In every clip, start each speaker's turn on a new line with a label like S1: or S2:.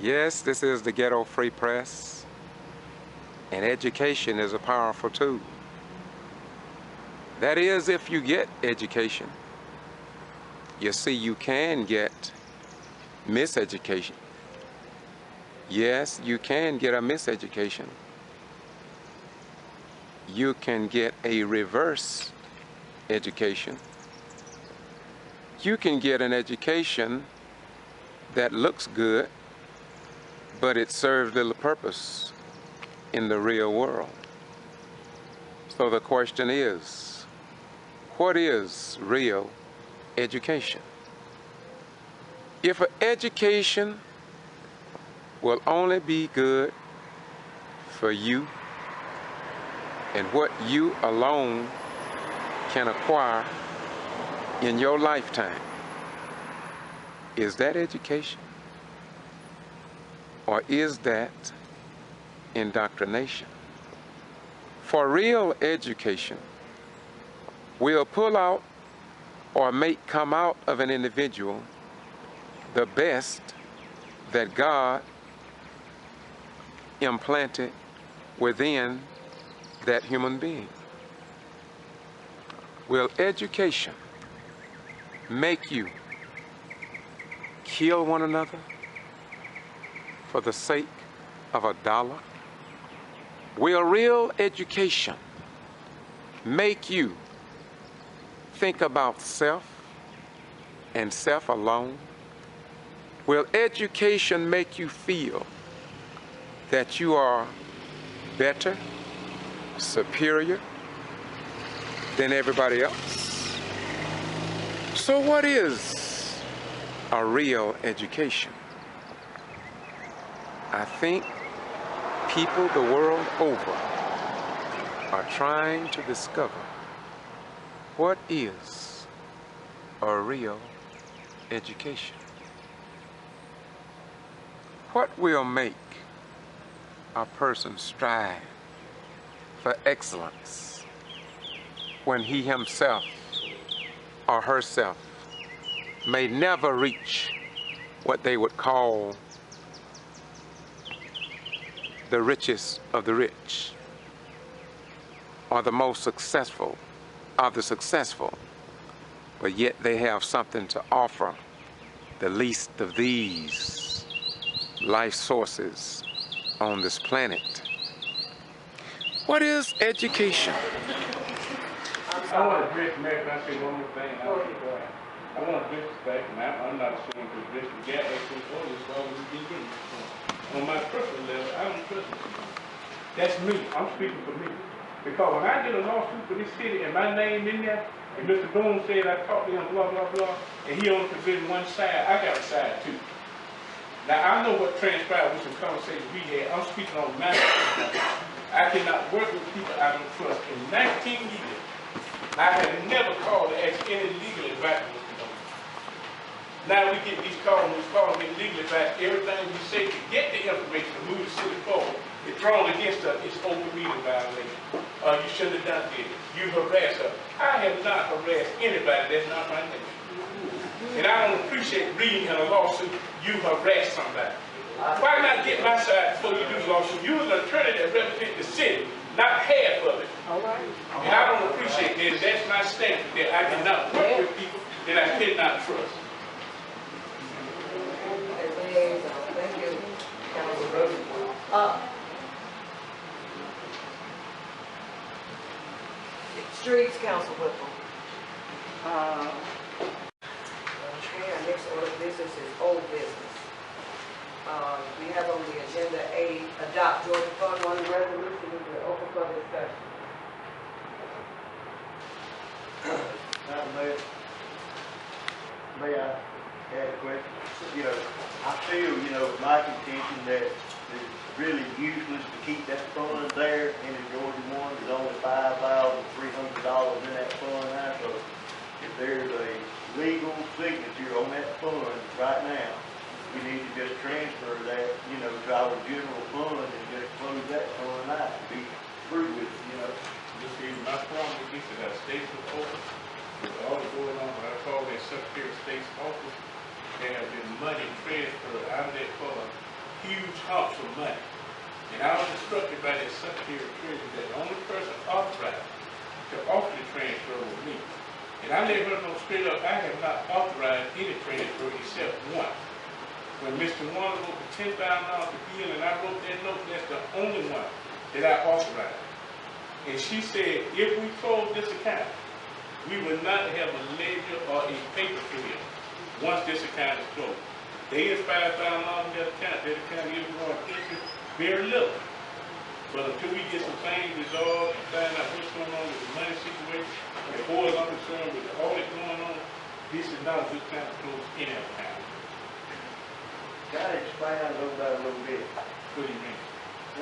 S1: Yes, this is the Ghetto Free Press, and education is a powerful tool. That is, if you get education. You see, you can get miseducation. Yes, you can get a miseducation. You can get a reverse education. You can get an education that looks good, but it serves little purpose in the real world. So the question is, what is real education? If an education will only be good for you and what you alone can acquire in your lifetime, is that education? Or is that indoctrination? For real education will pull out or make come out of an individual the best that God implanted within that human being. Will education make you kill one another for the sake of $1? Will real education make you think about self and self alone? Will education make you feel that you are better, superior than everybody else? So what is a real education? I think people the world over are trying to discover what is a real education. What will make a person strive for excellence when he himself or herself may never reach what they would call the richest of the rich, or the most successful of the successful, but yet they have something to offer the least of these life sources on this planet? What is education?
S2: I want to address Mac, and I say one more thing. I want to address the fact, and I'm not ashamed to address the gap between others while we get getting on my personal level. I don't trust it. That's me. I'm speaking for me. Because when I get a lawsuit for this city and my name in there, and Mr. Boone said I talked to him, blah, blah, blah, and he only presented one side, I got a side too. Now, I know what transpired with some conversations we had. I'm speaking on my side. I cannot work with people I don't trust. In 19 years, I have never called to ask any legal advice. Now we get these calls, get legal advice. Everything we say to get the information to move the city forward, it's thrown against us. It's open meeting violation. You shouldn't have done this. You harassed us. I have not harassed anybody. That's not my name. And I don't appreciate reading in a lawsuit, you harass somebody. Why not get my side before you do the lawsuit? You're an attorney that represents the city, not half of it. All right. And I don't appreciate that. That's my stance, that I cannot work with people that I cannot trust.
S3: Thank you, Councilman. Streets, Council Whipple. Okay, our next order of business is old business. We have on the agenda A, adopt Georgia Fund 1 resolution with the open for discussion.
S4: Madam Mayor, may I add a question? I feel, my contention that it's really useless to keep that fund there in the Georgia one. There's only $5,300 in that fund now, so if there's a legal signature on that fund right now, we need to just transfer that, to our general fund and just close that fund out and be through with it,
S2: Just see, my problem with this is that state's open. With all that's going on, when I call that Secretary of State's office, there have been money transferred out of that fund huge humps of money. And I was instructed by that Secretary of Treasury that the only person authorized to offer the transfer was me. And I let her know straight up, I have not authorized any transfer except one. When Mr. Warner wrote the $10,000 bill and I wrote that note, that's the only one that I authorized. And she said, if we close this account, we will not have a ledger or a paper trail once this account is closed. There is $5,000 in that account is growing interest very little. But until we get some things resolved and find out what's going on with the money situation, as far as I'm concerned with the audit going on, this is not a good time to close any account.
S4: Can I expand on that a little bit?
S2: What do you mean?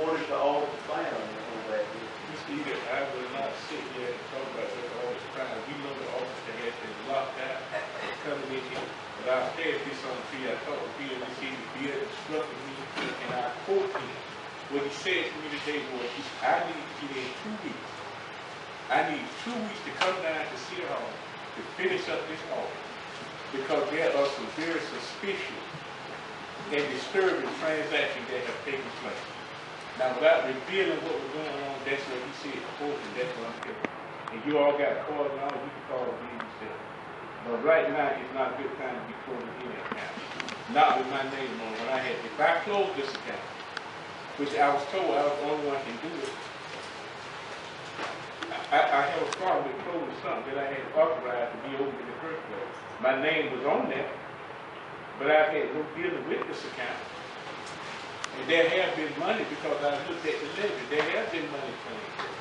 S4: What is the audit plan on that?
S2: Mr. Edith, I will not sit here and talk about what the audit's trying. We know the officer has been locked out and coming in here. But I've said this on the field. I talked to Bill this evening. Bill instructed me and I quote him. What he said to me today was, I need to get in 2 weeks. I need 2 weeks to come down to City Hall to finish up this audit. Because there are some very suspicious and disturbing transactions that have taken place. Now, without revealing what was going on, that's what he said, quote, and that's what I'm telling you. And you all got calls now, you can call the meeting yourself. But right now, it's not a good time to be closing any account. Not with my name on it. If I close this account, which I was told I was the only one who can do it, I have a problem with closing something that I had authorized to be open in the first place. My name was on there, but I've had no dealing with this account. And there have been money because I looked at the ledger. There have been money transferred.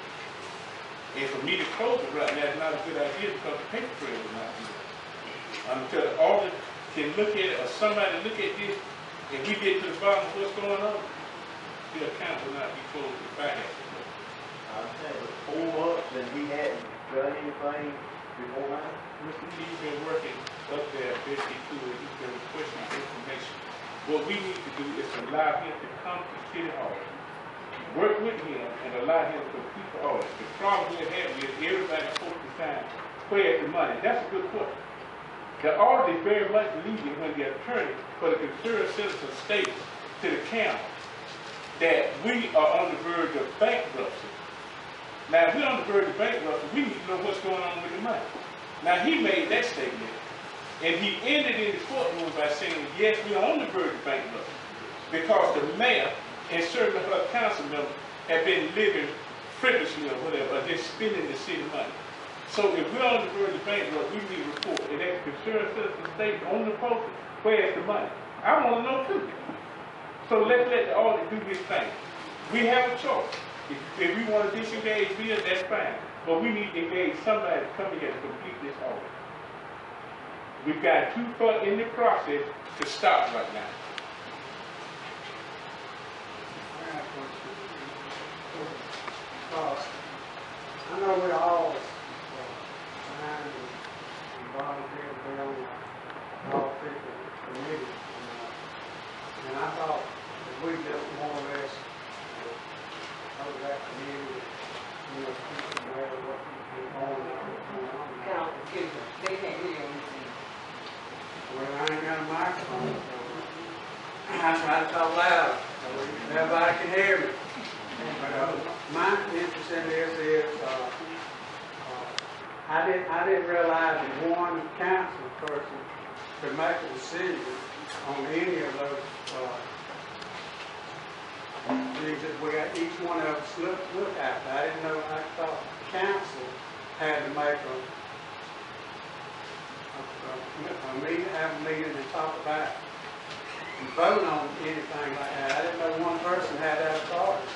S2: And for me to close it right now is not a good idea because the paper trail is not good. Until the auditor can look at it or somebody look at this and we get to the bottom of what's going on, the account will not be closed if I have to close.
S4: I'm saying, 4 months and he hadn't done anything beforehand?
S2: Mr. Lee's been working up there, basically, too, and he's been requesting information. What we need to do is allow him to come to City Hall, work with him, and allow him to complete the audit. The problem we're having is everybody's supposed to find where's the money. That's a good question. The audit is very much leading when the attorney for the concerned citizen states to the county that we are on the verge of bankruptcy. Now, if we're on the verge of bankruptcy, we need to know what's going on with the money. Now, he made that statement. And he ended in the courtroom by saying, yes, we are on the verge of bankruptcy because the mayor and certain of her council members have been living frivolously or whatever, or just spending the city money. So if we're on the verge of bankruptcy, we need a report. And that concerned citizen state on the post, where's the money? I want to know too. So let's let the audit do this thing. We have a choice. If we want to disengage Bill, that's fine. But we need to engage somebody to come here and complete this audit. We've got too far in the process to stop right now.
S5: I know we're all behind and volunteer to be on all people committees. And I thought if we just more or less over that community, people know what people on.
S3: Count, excuse me, they can't hear you.
S5: Well, I ain't got a microphone, so I try to talk loud so everybody can hear me. But my interest in this is, I didn't realize that one council person could make a decision on any of those things that we got each one of us look at. I didn't know. I thought the council had to make have a meeting and talk about and vote on anything like that. I didn't know one person had that authority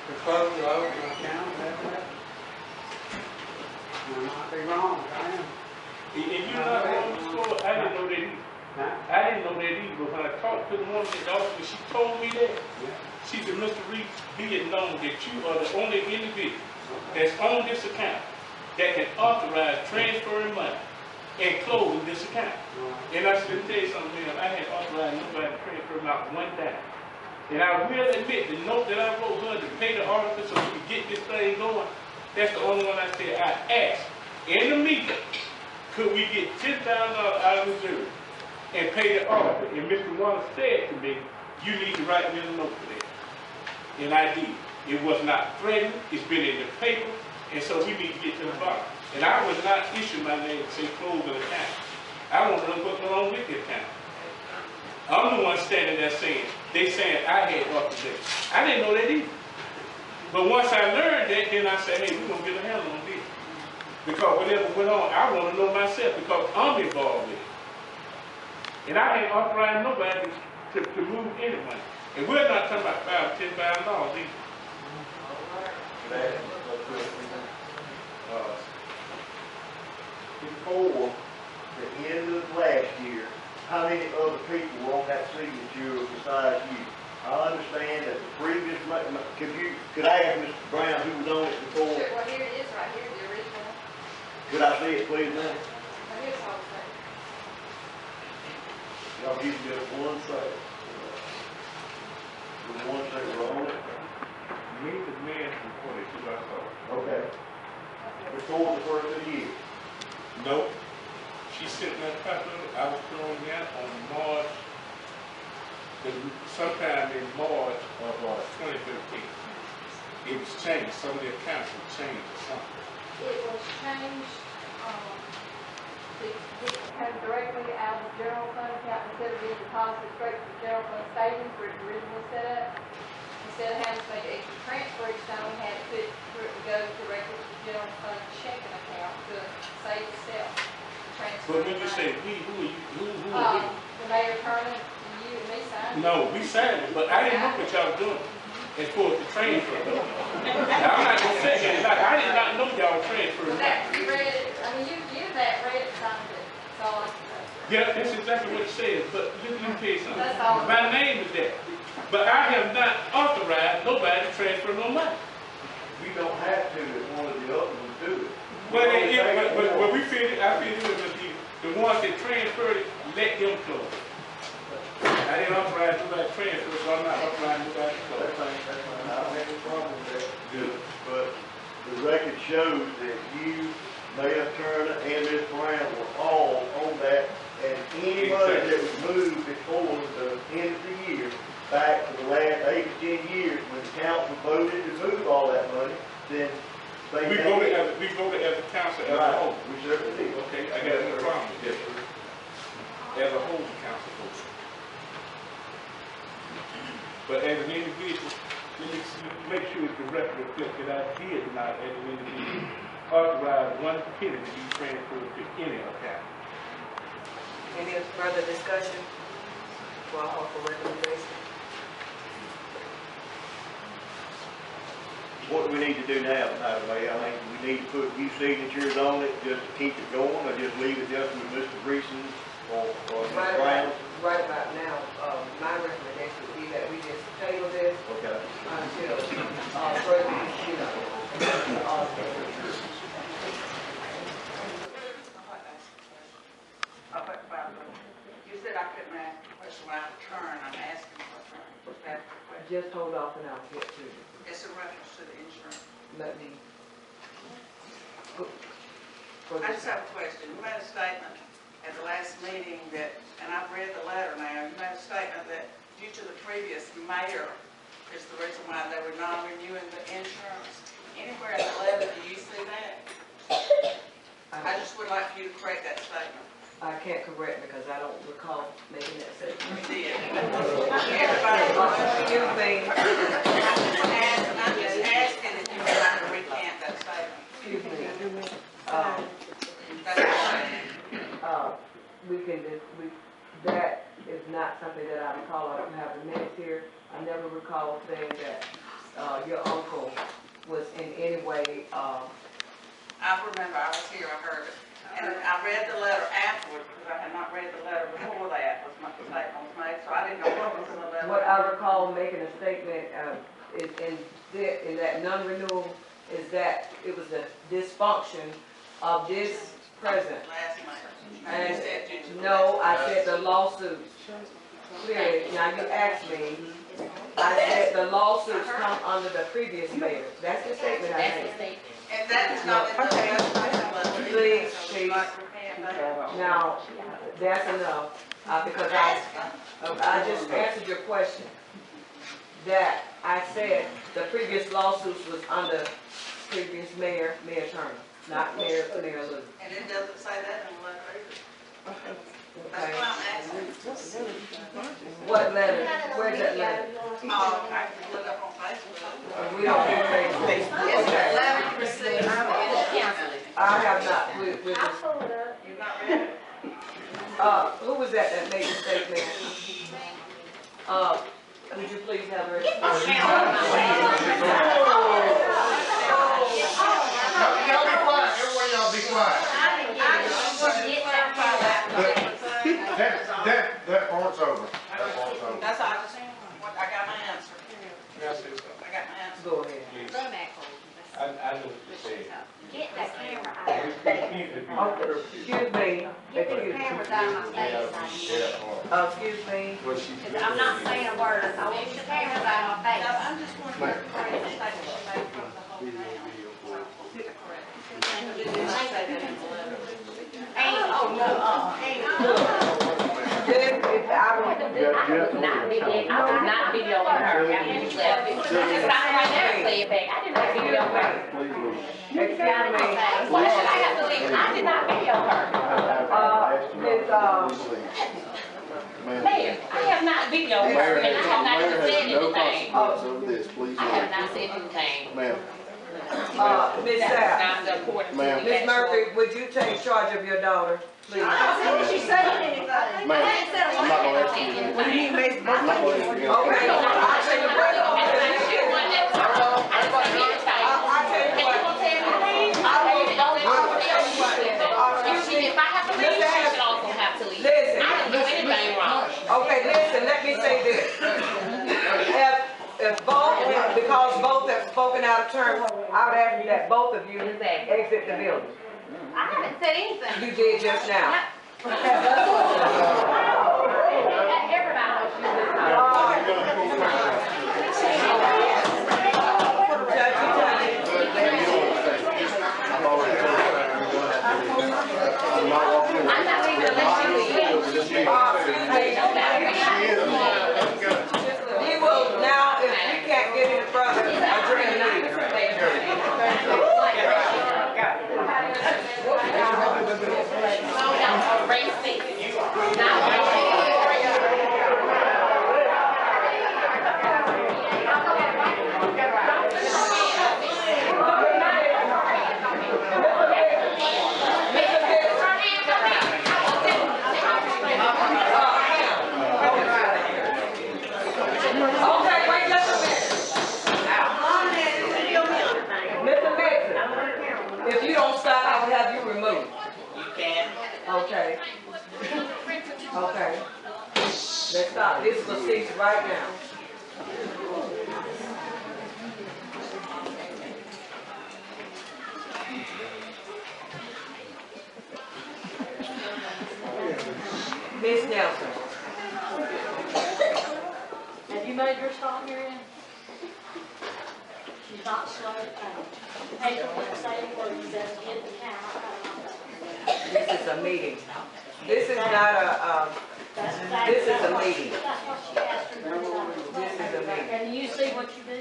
S5: to close or open an account and that. I might be wrong, I am.
S2: And you're not wrong, Mr. I didn't know that either.
S5: Huh?
S2: I didn't know that either, but when I talked to the woman at the office, she told me that. She said, Mr. Reeves, be it known that you are the only individual that's on this account that can authorize transferring money and closing this account. And I said, let me tell you something, ma'am, I had authorized nobody to transfer not one dime. And I will admit, the note that I wrote her to pay the auditor so we could get this thing going, that's the only one I said I asked in the meeting, could we get $10,000 out of Missouri and pay the auditor? And Mr. Warner said to me, you need to write me a note for that. And I did. It was not threatened, it's been in the paper, and so we need to get to the bottom. And I would not issue my name and say close an account. I want to know what's going on with the account. I'm the one standing there saying, they saying I had authorization. I didn't know that either. But once I learned that, then I said, hey, we're going to get a handle on this. Because whatever went on, I want to know myself because I'm involved with it. And I ain't authorized nobody to move any money. And we're not talking about $5,000 or $10,000 either.
S4: Before the end of last year, how many other people were on that signature besides you? I understand that the previous, could I ask Mr. Brown who was on it before?
S6: Sure, well, here it is right here, the original.
S4: Could I see it, please, ma'am?
S6: Well, here's all the things.
S4: Y'all give me just one second. The ones that were on it?
S2: Me, the man from 42, I saw.
S4: Okay. Before the first of the year?
S2: Nope. She sent me a copy of it. I was throwing that on March, sometime in March of 2013. It was changed. Some of the accounts were changed or something.
S6: It was changed, it came directly out of the general fund account instead of being deposited straight to the general fund savings where it originally set up. Instead of having to make an extra transfer each time, we had to put it for it to go directly to the general fund checking account to save itself.
S2: But when you say we, who are you? Who are we?
S6: The mayor, Turner, you and me signed it.
S2: No, we signed it, but I didn't know what y'all were doing as far as the transfer. Now, I'm not gonna say that. Like, I did not know y'all transferred.
S6: Well, that, you read it, I mean, you that read it, signed it, that's all I can say.
S2: Yeah, that's exactly what it says, but let me tell you something.
S6: That's all.
S2: My name is there, but I have not authorized nobody to transfer no money.
S4: We don't have to if one of the other ones do it.
S2: But we feel it, I feel it was the ones that transferred it, let them close. I didn't authorize nobody to transfer, so I'm not authorizing nobody to close.
S4: That's fine, that's fine. I don't have any problem with that.
S2: Good.
S4: But the record shows that you, Mayor Turner, and Ms. Brown were all on that, and any money that was moved before the end of the year, back to the last 8 to 10 years, when the council voted to move all that money, then they
S2: We voted as a council as a whole.
S4: We certainly did.
S2: Okay, I got no problem with that. As a whole, the council voted. But as an individual, let me make sure it's the record reflect that I did not, as an individual, authorize one penny to be transferred to any account.
S3: Any further discussion? Well, I'll call for recommendation.
S4: What do we need to do now, Madam Mayor? I mean, we need to put new signatures on it just to keep it going, or just leave it just with Mr. Greason or Ms. Brown?
S3: Right about now, my recommendation would be that we just table this
S4: Okay.
S3: until, further, you know.
S7: You said I couldn't ask a question when I return. I'm asking for a turn. That's the question.
S3: Just hold off and I'll get to you.
S7: It's a reference to the insurance.
S3: Let me.
S7: I just have a question. You made a statement at the last meeting that, and I've read the letter now, you made a statement that due to the previous mayor is the reason why they were not renewing the insurance. Anywhere in the letter, do you see that? I just would like for you to correct that statement.
S3: I can't correct because I don't recall making that statement.
S7: You did. Everybody
S3: Excuse me.
S7: I'm just asking if you would like to recant that statement.
S3: Excuse me.
S7: That's all.
S3: That is not something that I recall. I don't have the minutes here. I never recall saying that, your uncle was in any way,
S7: I remember, I was here, I heard it. And I read the letter afterward, because I had not read the letter before that, was my statement was made, so I didn't know what was in the letter.
S3: what I recall making a statement, is in that non-renewal, is that it was a dysfunction of this president.
S7: Last night.
S3: And
S7: You said due to the
S3: no,
S7: last-
S3: I said the lawsuits. Clearly, now you asked me, I said the lawsuits come under the previous mayor. That's the statement I made.
S7: And that is not in the letter.
S3: Please,
S7: So
S3: please.
S7: like recant that.
S3: Now, that's enough. Because I just answered your question. That I said the previous lawsuits was under previous Mayor Turner, not Mayor Lewis.
S7: And it doesn't say that in the letter either. That's
S3: Okay.
S7: why I'm asking.
S3: What letter? Where's that letter?
S7: Oh, I can look up on Facebook.
S3: We don't do Facebook.
S7: It's the
S3: Okay.
S7: letter you received from the counseling.
S3: I have not, with
S7: You've not read it?
S3: who was that made the statement? Would you please have her?
S8: Y'all be quiet, everybody y'all be quiet. That part's over. That part's over.
S7: That's all I just, I got my answer. I got my answer.
S3: Go ahead.
S2: I know what you're saying.
S6: Get that camera out of my face.
S3: Oh, excuse me.
S6: Get the cameras out of my face.
S3: Excuse me.
S6: Cause I'm not saying a word. I want the cameras out of my
S7: No,
S6: face.
S7: I'm just wondering if the statement she made from the whole town. Did you say that in the letter?
S6: Oh, no, I was not videoing her after you left. Just stop right there and play it back. I did not video her.
S3: Excuse me.
S6: Why should I have to leave? I did not video her. Mayor, I have not videoed her and I have not even said anything. I have not said anything.
S8: Ma'am.
S3: Miss Sapp.
S6: Not according to the
S8: Ma'am.
S3: Miss
S6: actual.
S3: Murphy, would you take charge of your daughter, please?
S6: She said anything.
S8: Ma'am, I'm not gonna ask you anything.
S3: What do you mean?
S8: I'm not gonna ask you anything.
S3: Okay, I'll tell you what.
S6: If I have to leave, she should also have to leave.
S3: Listen.
S6: I didn't do anything wrong.
S3: Okay, listen, let me say this. If both, because both have spoken out of turn, I would ask you that both of you exit the building.
S6: I haven't said anything.
S3: You did just now.
S6: Everybody knows she's this. I'm not leaving unless you leave.
S3: We will now, if we can't get any further, adjourn the meeting. Okay, wait just a minute. Mr. Mixon, if you don't stop, I will have you removed.
S7: You can.
S3: Okay. Okay. Let's stop. This will cease right now. Miss Nelson.
S9: Have you made your stop here in? She's not slow down. Paperwork saying where you just hit the camera.
S3: This is a meeting. This is not a, this is a meeting.
S9: That's what she asked her to do.
S3: This is a meeting.
S9: And you see what you do?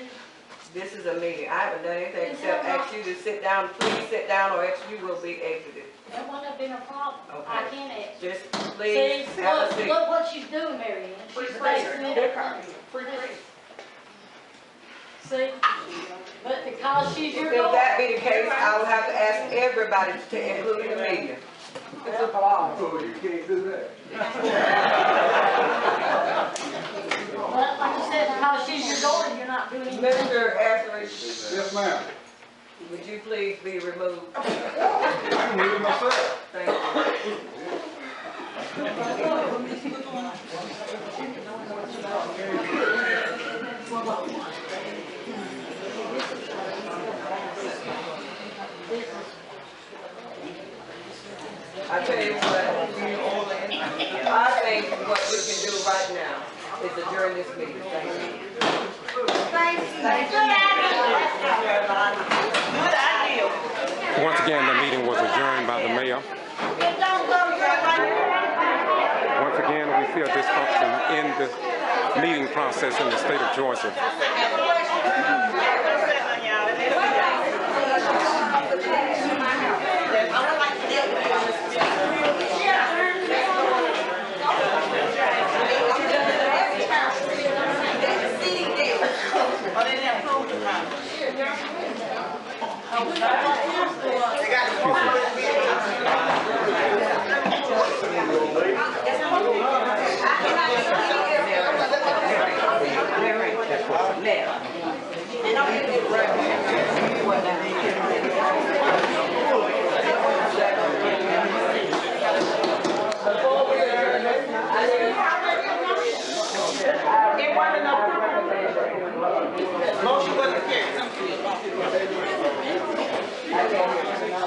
S3: This is a meeting. I haven't done anything except ask you to sit down, please sit down, or else you will be exited.
S9: That wouldn't have been a problem.
S3: Okay.
S9: I can't ask.
S3: Just
S9: See,
S3: please have a seat.
S9: look what she's doing, Mary Ann. She's wasting it. See? But because she's your
S3: If that
S9: daughter.
S3: be the case, I will have to ask everybody to include the media. It's a law.
S5: You can't do that.
S9: But like I said, because she's your daughter, you're not doing anything.
S3: Mr. Etheridge,
S5: Yes, ma'am.
S3: would you please be removed?
S5: I can read myself.
S3: Thank you. I tell you what, I think what we can do right now is adjourn this meeting. Thank you.
S7: Good idea.
S1: Once again, the meeting was adjourned by the mayor. Once again, we appear dysfunction in the meeting process in the state of Georgia.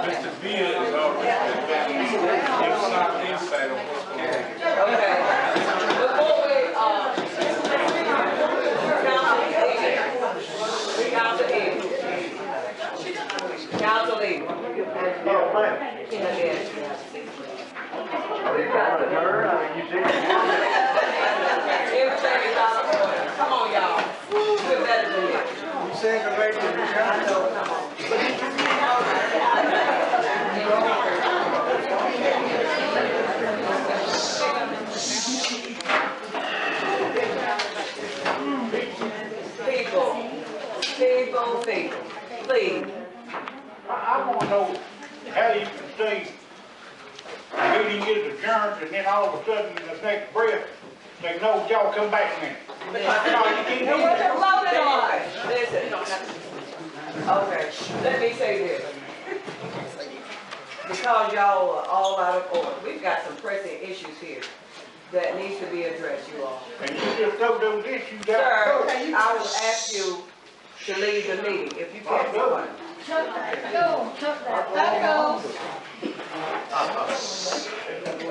S2: Mr. Beard is already give some insight on what's going on.
S3: Okay. Before we, Council Eagle. Council Eagle. Everything is out of order. Come on, y'all. We're better than this.
S4: You said the regular
S3: Come on. People, please.
S10: I want to know how you can say the meeting is adjourned and then all of a sudden in the next breath, they know y'all come back now. No, you can't do
S3: And what
S10: that.
S3: you floating on? Listen. Okay, let me say this. Because y'all are all out of order. We've got some pressing issues here that needs to be addressed, you all.
S10: And you just throw those issues
S3: Sir,
S10: out.
S3: I will ask you to leave the meeting if you can't do it.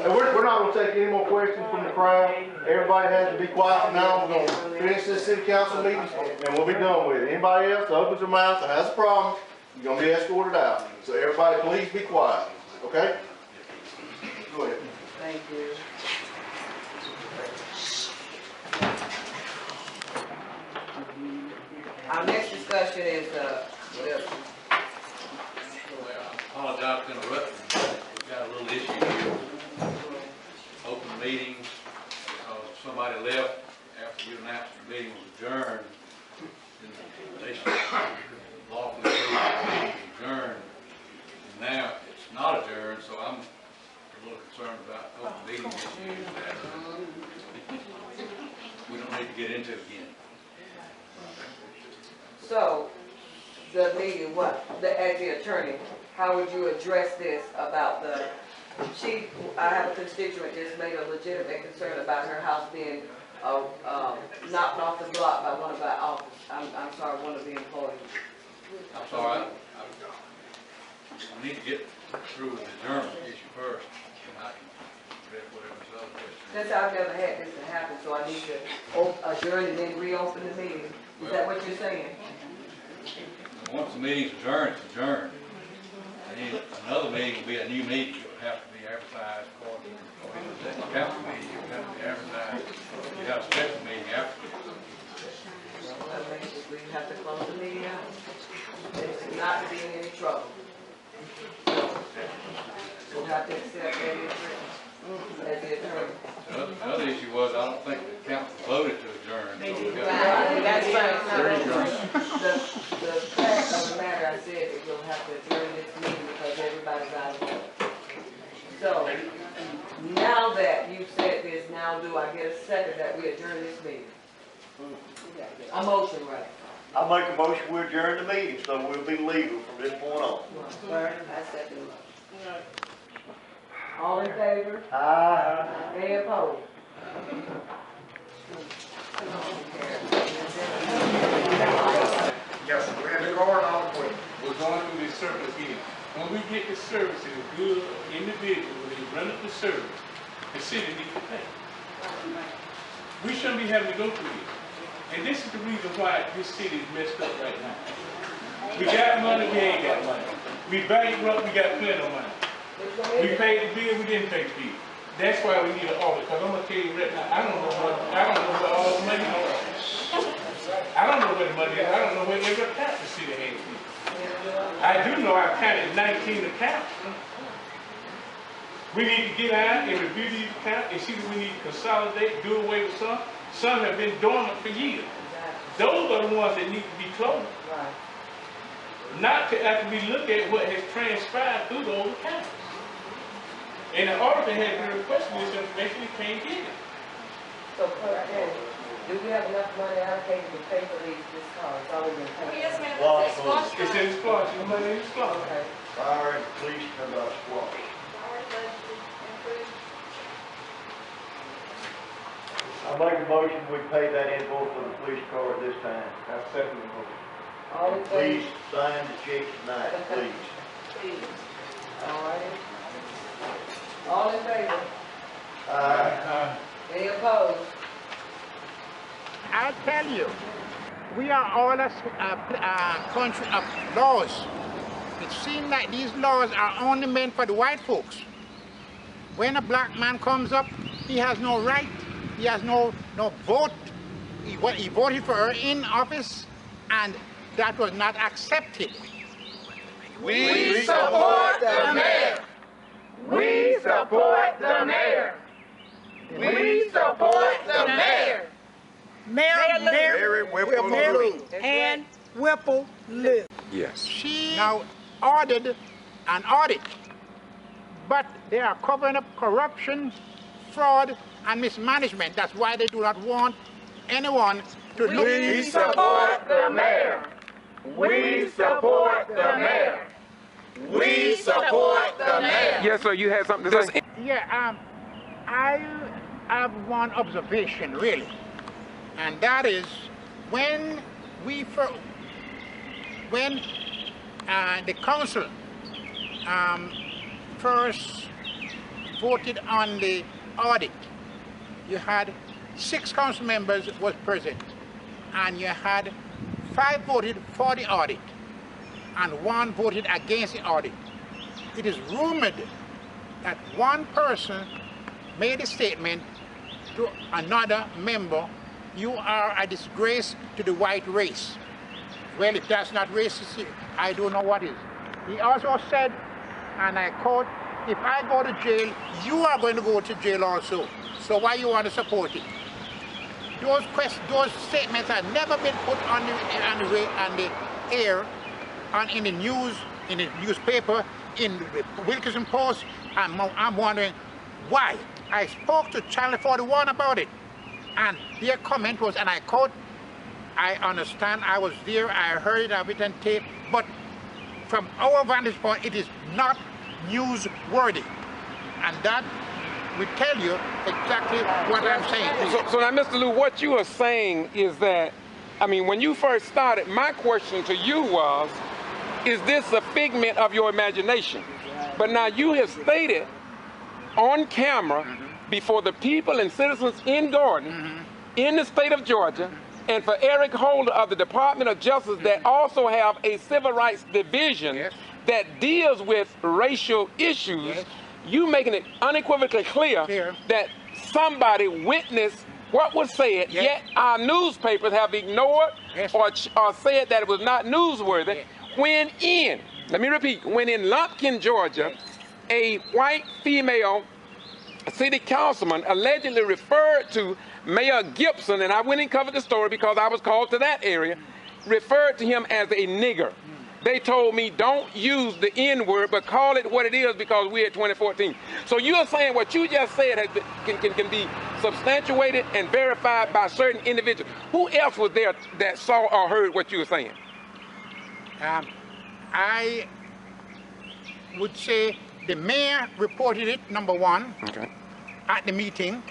S8: We're not gonna take any more questions from the crowd. Everybody has to be quiet from now. We're gonna finish this city council meeting and we'll be done with it. Anybody else that opens their mouth that has a problem, you're gonna be escorted out. So everybody please be quiet, okay? Go ahead.
S3: Thank you. Our next discussion is,
S11: Apologize for interrupting. We've got a little issue here. Open meetings, because somebody left after you announced the meeting was adjourned. And they should lawfully prove the meeting was adjourned. And now it's not adjourned, so I'm a little concerned about open meeting issues that we don't need to get into again.
S3: so, the meeting, as the attorney, how would you address this about I have a constituent just made a legitimate concern about her house being, knocked off the block by one of our officers. I'm sorry, one of the employees.
S11: I'm sorry, I need to get through with the adjournment issue first, and I can address whatever this other question is.
S3: Since I've never had this to happen, so I need to adjourn and then reopen the meeting. Is that what you're saying?
S11: Once the meeting's adjourned, it's adjourned. And then another meeting will be a new meeting. It would have to be advertised according to the council meeting. It would have to be advertised. You have a special meeting afterwards.
S3: We have to close the meeting out. It's not to be in any trouble. We'll have to accept that as the attorney.
S11: The other issue was, I don't think the council voted to adjourn. So we got
S3: That's fine. The fact of the matter, I said that we'll have to adjourn this meeting because everybody's out of order. So, now that you've said this, now do I get a second that we adjourn this meeting? A motion, right?
S4: I make a motion, we adjourn the meeting, so we'll be legal from this point on.
S3: I second. All in favor?
S4: Aye.
S3: Any opposed?
S8: Yes, sir. We have the card on the way.
S2: We're going through this service again. When we get the service to a good individual, when they run up the service, the city needs to pay. We shouldn't be having to go through this. And this is the reason why this city is messed up right now. We got money, we ain't got money. We bankrupt, we got plenty of money. We paid the bill, we didn't pay the bill. That's why we need an audit, because I'm gonna tell you right now, I don't know where all the money is. I don't know where the money is. I don't know where every account the city has. I do know I counted 19 accounts. We need to get out and review these accounts and see what we need to consolidate, do away with some. Some have been dormant for years. Those are the ones that need to be closed. Not to after we look at what has transpired through those accounts. And the auditor has been requesting this information, he can't get it.
S3: So, do we have enough money allocated to pay for this car? It's always been paid.
S6: Yes, ma'am,
S4: Squash
S6: it's squash
S2: It's in the squash, the money in the squash.
S3: Okay.
S4: Fire and police come out squash. I make a motion, we pay that invoice for the police car at this time.
S2: I second the motion.
S3: All in
S4: Please
S3: favor?
S4: sign the check tonight, please.
S3: Please. All right. All in favor? Any opposed?
S10: I tell you, we are all a country of laws. It seems like these laws are only meant for the white folks. When a black man comes up, he has no right, he has no vote. He voted for her in office, and that was not accepted.
S1: We support the mayor. We support the mayor. We support the mayor.
S10: Mary
S1: Whipple-Lue.
S10: and Whipple-Lue.
S1: Yes.
S10: She now ordered an audit, but they are covering up corruption, fraud, and mismanagement. That's why they do not want anyone to look.
S1: We support the mayor. We support the mayor. We support the mayor. Yes, sir, you had something to say?
S10: Yeah, I have one observation, really, and that is when the council first voted on the audit, you had 6 council members was present, and you had 5 voted for the audit, and 1 voted against the audit. It is rumored that one person made a statement to another member, "You are a disgrace to the white race." Well, if that's not racist, I don't know what is. He also said, and I quote, "If I go to jail, you are going to go to jail also. So why you want to support it?" Those statements have never been put on the air, in the news, in the newspaper, in the Wilkinson Post. I'm wondering why. I spoke to Channel 41 about it, and their comment was, and I quote, "I understand, I was there, I heard it, I've it on tape, but from our vantage point, it is not newsworthy." And that will tell you exactly what I'm saying.
S1: So now, Mr. Lue, what you are saying is that, I mean, when you first started, my question to you was, is this a figment of your imagination? But now you have stated on camera before the people and citizens in Gordon, in the state of Georgia, and for Eric Holder of the Department of Justice that also have a civil rights division that deals with racial issues, you making it unequivocally clear that somebody witnessed what was said, yet our newspapers have ignored or said that it was not newsworthy, when in, let me repeat, when in Lumpkin, Georgia, a white female city councilman allegedly referred to Mayor Gibson, and I went and covered the story because I was called to that area, referred to him as a nigger. They told me don't use the N-word, but call it what it is because we're at 2014. So you're saying what you just said has been, can be substantiated and verified by certain individuals. Who else was there that saw or heard what you were saying?
S10: I would say the mayor reported it, number one, at the meeting.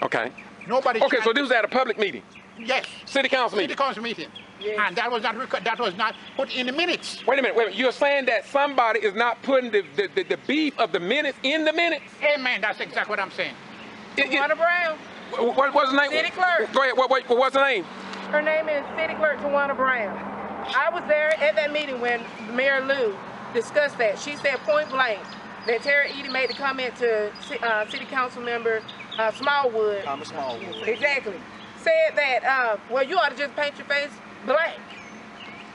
S10: Nobody.
S1: Okay, so this was at a public meeting?
S10: Yes.
S1: City council meeting?
S10: City council meeting. And that was not put in the minutes.
S1: Wait a minute. You're saying that somebody is not putting the beef of the minutes in the minutes?
S10: Amen, that's exactly what I'm saying.
S12: Tawana Brown.
S1: What's the name?
S12: City clerk.
S1: Go ahead, what's the name?
S12: Her name is City Clerk Tawana Brown. I was there at that meeting when Mayor Lue discussed that. She said point blank, that Terry Eady made the comment to City Council member Smallwood.
S13: Thomas Smallwood.
S12: Exactly. Said that, well, you ought to just paint your face black.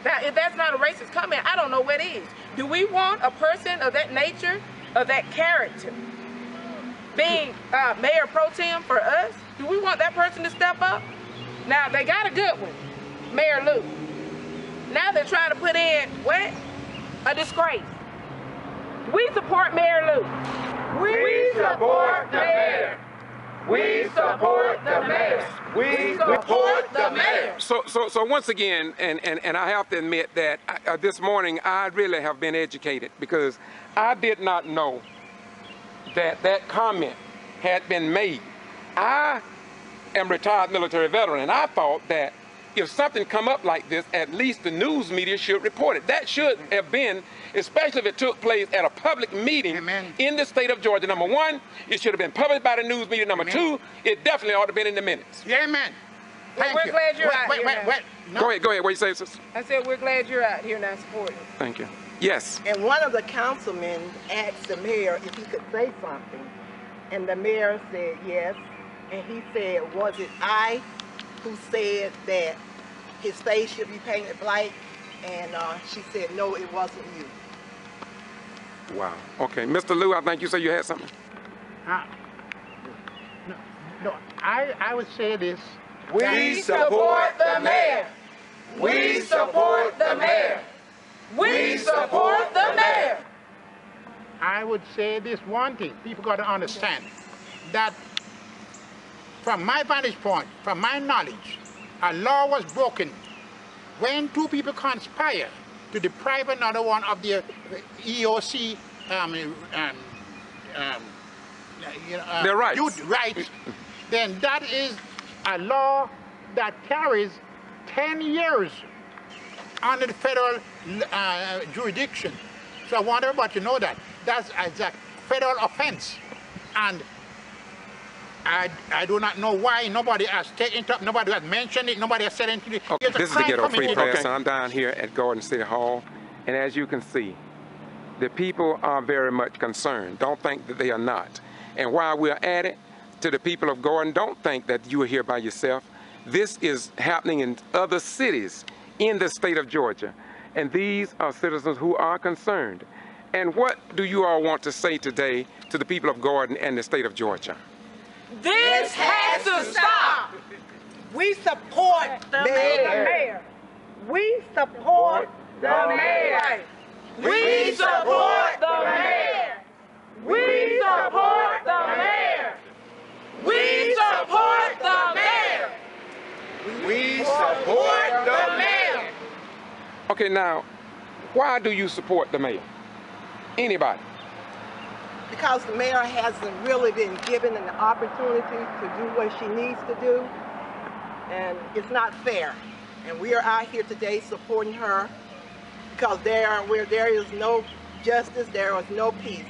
S12: Now, if that's not a racist comment, I don't know what is. Do we want a person of that nature, of that character, being mayor pro tem for us? Do we want that person to step up? Now, they got a good one, Mayor Lou. Now they're trying to put in, what? A disgrace. We support Mayor Lou. We support the mayor. We support the mayor. We support the mayor.
S1: So once again, and I have to admit that this morning I really have been educated, because I did not know that that comment had been made. I am a retired military veteran, and I thought that if something come up like this, at least the news media should report it. That should have been, especially if it took place at a public meeting in the state of Georgia. Number one, it should have been published by the news media. Number two, it definitely ought to have been in the minutes.
S10: Amen.
S12: We're glad you're out here.
S1: No. Go ahead, what you say, sister?
S12: I said we're glad you're out here now supporting.
S1: Thank you. Yes.
S14: And one of the councilmen asked the mayor if he could say something, and the mayor said yes, and he said, was it I who said that his face should be painted black? And she said, no, it wasn't you.
S1: Wow. Okay, Mr. Lou, I think you said you had something.
S10: No, I would say this.
S12: We support the mayor. We support the mayor. We support the mayor.
S10: I would say this one thing. People got to understand that from my vantage point, from my knowledge, a law was broken when two people conspire to deprive another one of their EOC
S1: their rights.
S10: Rights. Then that is a law that carries 10 years under the federal jurisdiction. So I want everybody to know that. That's a federal offense. And I do not know why nobody has taken it up, nobody has mentioned it, nobody has said anything.
S1: Okay, this is the Ghetto Free Press, and I'm down here at Gordon City Hall, and as you can see, the people are very much concerned. Don't think that they are not. And while we're at it, to the people of Gordon, don't think that you are here by yourself. This is happening in other cities in the state of Georgia, and these are citizens who are concerned. And what do you all want to say today to the people of Gordon and the state of Georgia?
S12: This has to stop.
S14: We support the mayor. We support the mayor.
S12: We support the mayor. We support the mayor. We support the mayor.
S1: We support the mayor. Okay, now, why do you support the mayor? Anybody?
S14: Because the mayor hasn't really been given an opportunity to do what she needs to do, and it's not fair. And we are out here today supporting her because where there is no justice, there is no peace.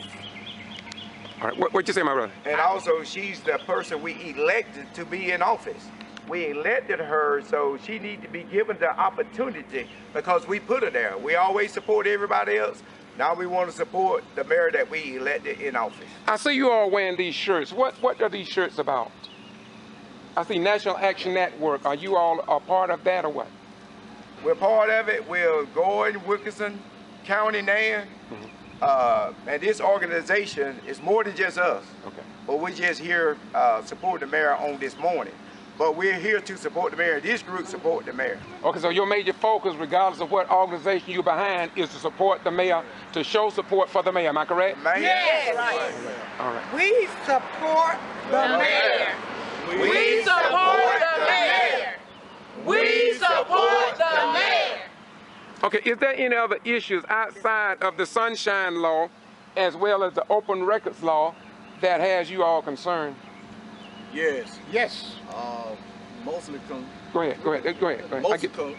S1: All right, what'd you say, my brother?
S15: And also, she's the person we elected to be in office. We elected her, so she needs to be given the opportunity because we put her there. We always support everybody else. Now we want to support the mayor that we elected in office.
S1: I see you all wearing these shirts. What are these shirts about? I see National Action Network. Are you all a part of that or what?
S15: We're part of it. We're Gordon, Wilkinson, County, Nan. And this organization is more than just us. Okay. But we're just here supporting the mayor on this morning. But we're here to support the mayor. This group support the mayor. Okay, so your major focus, regardless of what organization you're behind, is to support the mayor, to show support for the mayor. Am I correct?
S14: Yes.
S15: Right.
S1: All right.
S14: We support the mayor.
S12: We support the mayor. We support the mayor.
S1: Okay, is there any other issues outside of the Sunshine Law as well as the Open Records Law that has you all concerned?
S13: Yes.
S1: Yes.
S13: Mostly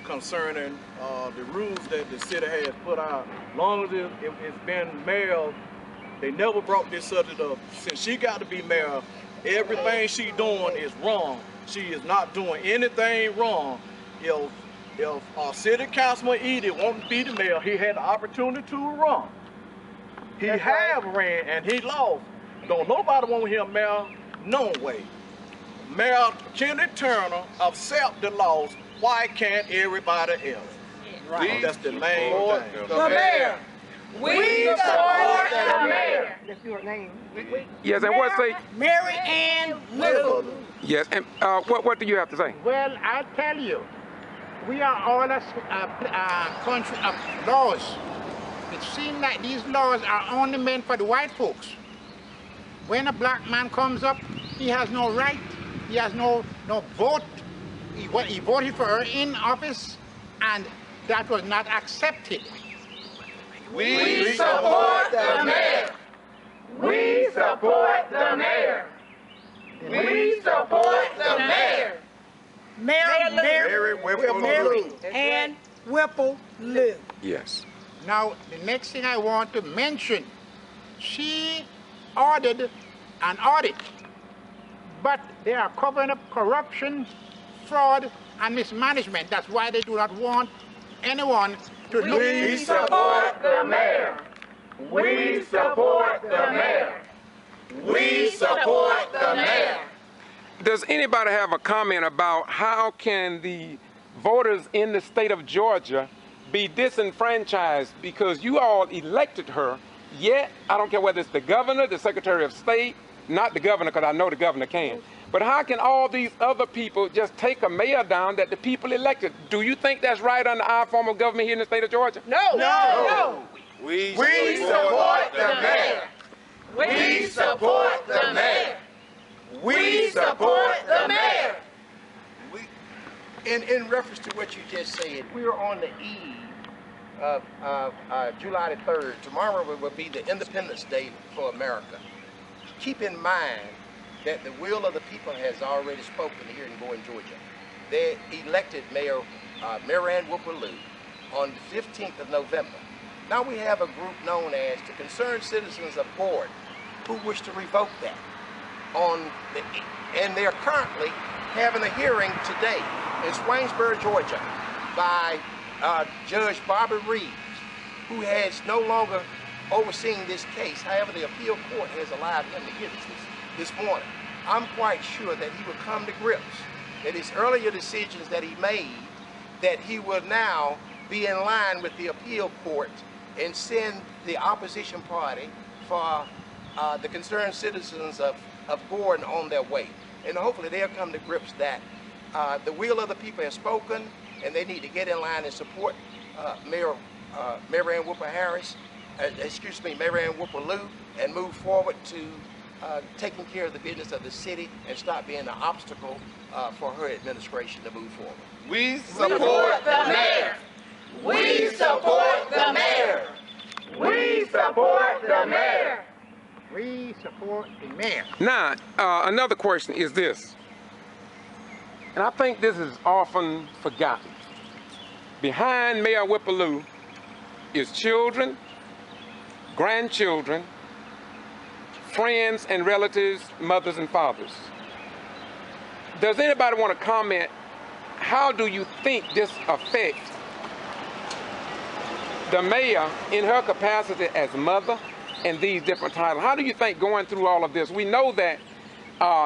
S13: concerning the rules that the city has put out. Long as it's been mayor, they never brought this subject up. Since she got to be mayor, everything she doing is wrong. She is not doing anything wrong. If our city councilman Edie wanted to be the mayor, he had the opportunity to run. He
S3: That's
S13: have
S3: right.
S13: ran and he lost. Don't nobody want to hear Mayor no way. Mayor Kenny Turner accept the loss. Why can't everybody else?
S3: Right.
S13: That's the main thing.
S3: The mayor. We support the mayor.
S14: That's your name.
S1: Yes, and what say?
S14: Mary Ann Whipple-Lue.
S1: Yes, and what do you have to say?
S10: Well, I'll tell you, we are all a country of laws. It seems like these laws are only meant for the white folks. When a black man comes up, he has no right, he has no vote. He voted for her in office, and that was not accepted.
S12: We support the mayor. We support the mayor. We support the mayor.
S14: Mary
S15: Whipple-Lue.
S14: Ann Whipple-Lue.
S1: Yes.
S10: Now, the next thing I want to mention, she ordered an audit, but they are covering up corruption, fraud, and mismanagement. That's why they do not want anyone to look.
S12: We support the mayor. We support the mayor. We support the mayor.
S1: Does anybody have a comment about how can the voters in the state of Georgia be disenfranchised because you all elected her, yet I don't care whether it's the governor, the secretary of state, not the governor, because I know the governor can, but how can all these other people just take a mayor down that the people elected? Do you think that's right under our form of government here in the state of Georgia?
S12: No.
S15: We
S12: support the mayor. We support the mayor. We support the mayor.
S16: In reference to what you just said, we are on the eve of July the 3rd. Tomorrow will be the Independence Day for America. Keep in mind that the will of the people has already spoken here in Bowen, Georgia. They elected Mayor Mary Ann Whipple-Lue on the 15th of November. Now we have a group known as the Concerned Citizens of Board who wish to revoke that. And they're currently having a hearing today in Swainsboro, Georgia, by Judge Barbara Reeves, who has no longer overseeing this case. However, the appeal court has allowed him to hear this morning. I'm quite sure that he will come to grips that his earlier decisions that he made, that he will now be in line with the appeal court and send the opposition party for the Concerned Citizens of Gordon on their way. And hopefully they'll come to grips that the will of the people has spoken, and they need to get in line and support Mary Ann Whipple-Lue, and move forward to taking care of the business of the city and stop being an obstacle for her administration to move forward.
S15: We
S12: support the mayor. We support the mayor. We support the mayor.
S10: We support the mayor.
S1: Now, another question is this, and I think this is often forgotten. Behind Mayor Whipple-Lue is children, grandchildren, friends and relatives, mothers and fathers. Does anybody want to comment, how do you think this affects the mayor in her capacity as mother and these different titles? How do you think going through all of this? We know that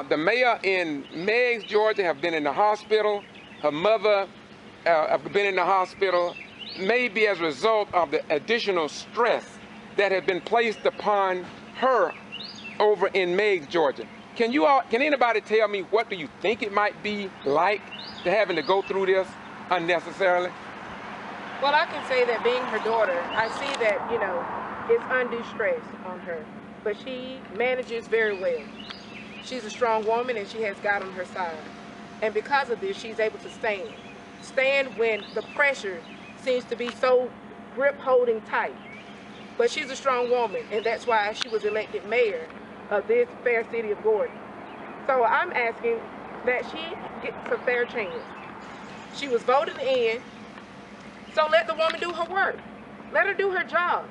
S1: the mayor in Meigs, Georgia, have been in the hospital. Her mother have been in the hospital, maybe as a result of the additional stress that had been placed upon her over in Meigs, Georgia. Can anybody tell me, what do you think it might be like to having to go through this unnecessarily?
S12: Well, I can say that being her daughter, I see that, it's undue stress on her, but she manages very well. She's a strong woman and she has God on her side. And because of this, she's able to stand when the pressure seems to be so grip-holding tight. But she's a strong woman, and that's why she was elected mayor of this fair city of Gordon. So I'm asking that she gets a fair chance. She was voted in, so let the woman do her work. Let her do her job,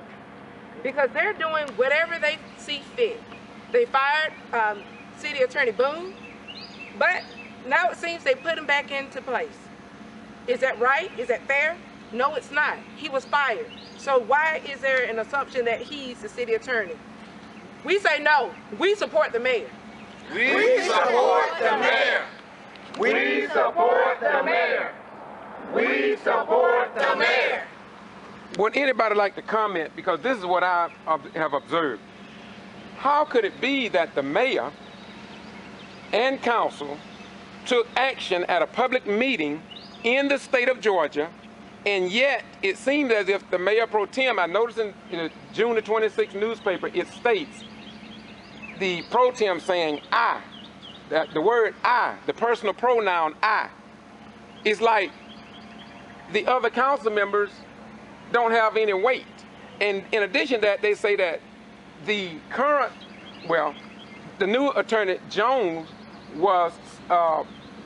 S12: because they're doing whatever they see fit. They fired City Attorney Boone, but now it seems they put him back into place. Is that right? Is that fair? No, it's not. He was fired. So why is there an assumption that he's the city attorney? We say no. We support the mayor.
S15: We support the mayor. We support the mayor. We support the mayor.
S1: Would anybody like to comment? Because this is what I have observed. How could it be that the mayor and council took action at a public meeting in the state of Georgia, and yet it seems as if the mayor pro tem, I noticed in the June the 26th newspaper, it states the pro tem saying I, the word I, the personal pronoun I. It's like the other council members don't have any weight. And in addition to that, they say that the current, well, the new attorney Jones was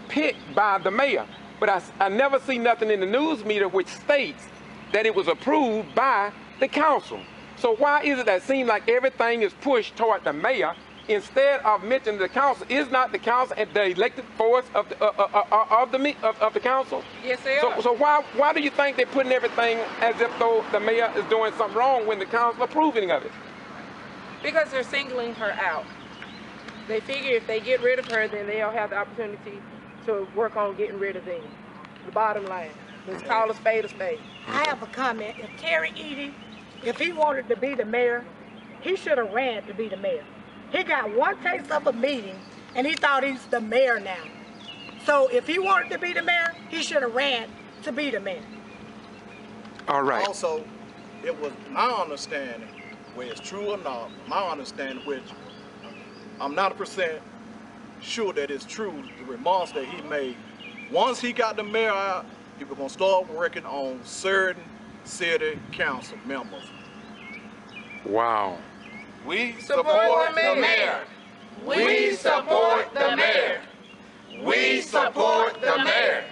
S1: picked by the mayor. But I never see nothing in the news media which states that it was approved by the council. So why is it that it seems like everything is pushed toward the mayor instead of mentioning the council? Is not the council and the elected force of the council?
S12: Yes, they are.
S1: So why do you think they're putting everything as if though the mayor is doing something wrong when the council approving of it?
S12: Because they're singling her out. They figure if they get rid of her, then they'll have the opportunity to work on getting rid of them. The bottom line. Let's call a spade a spade.
S9: I have a comment. If Terry Eady, if he wanted to be the mayor, he should have ran to be the mayor. He got one taste of a meeting, and he thought he's the mayor now. So if he wanted to be the mayor, he should have ran to be the mayor.
S1: All right.
S13: Also, it was my understanding, whether it's true or not, my understanding, which I'm not 100% sure that it's true, the remarks that he made. Once he got the mayor out, he was going to start working on certain city council members.
S1: Wow.
S15: We support the mayor. We support the mayor. We support the mayor.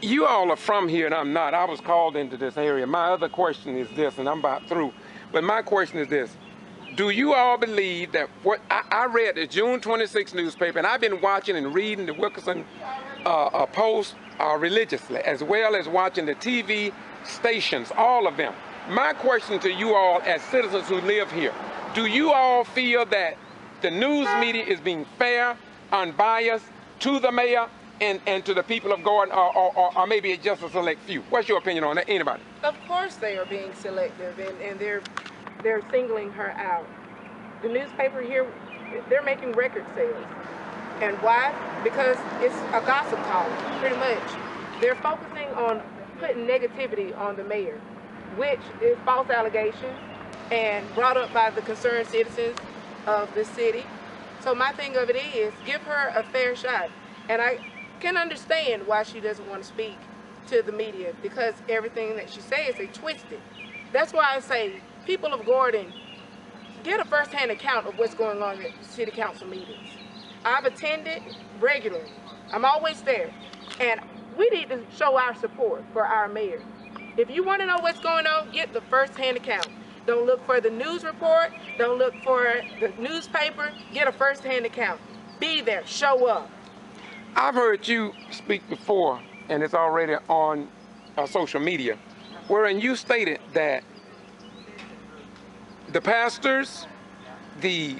S1: You all are from here and I'm not. I was called into this area. My other question is this, and I'm about through. But my question is this. Do you all believe that what I read the June 26th newspaper, and I've been watching and reading the Wilkerson Post religiously, as well as watching the TV stations, all of them. My question to you all as citizens who live here, do you all feel that the news media is being fair, unbiased to the mayor and to the people of Gordon, or maybe it's just a select few? What's your opinion on that? Anybody?
S12: Of course they are being selective, and they're singling her out. The newspaper here, they're making record sales. And why? Because it's a gossip column, pretty much. They're focusing on putting negativity on the mayor, which is false allegations and brought up by the concerned citizens of the city. So my thing of it is, give her a fair shot. And I can understand why she doesn't want to speak to the media, because everything that she says, they twist it. That's why I say, people of Gordon, get a first-hand account of what's going on at city council meetings. I've attended regularly. I'm always there. And we need to show our support for our mayor. If you want to know what's going on, get the first-hand account. Don't look for the news report. Don't look for the newspaper. Get a first-hand account. Be there. Show up.
S1: I've heard you speak before, and it's already on social media, wherein you stated that the pastors, the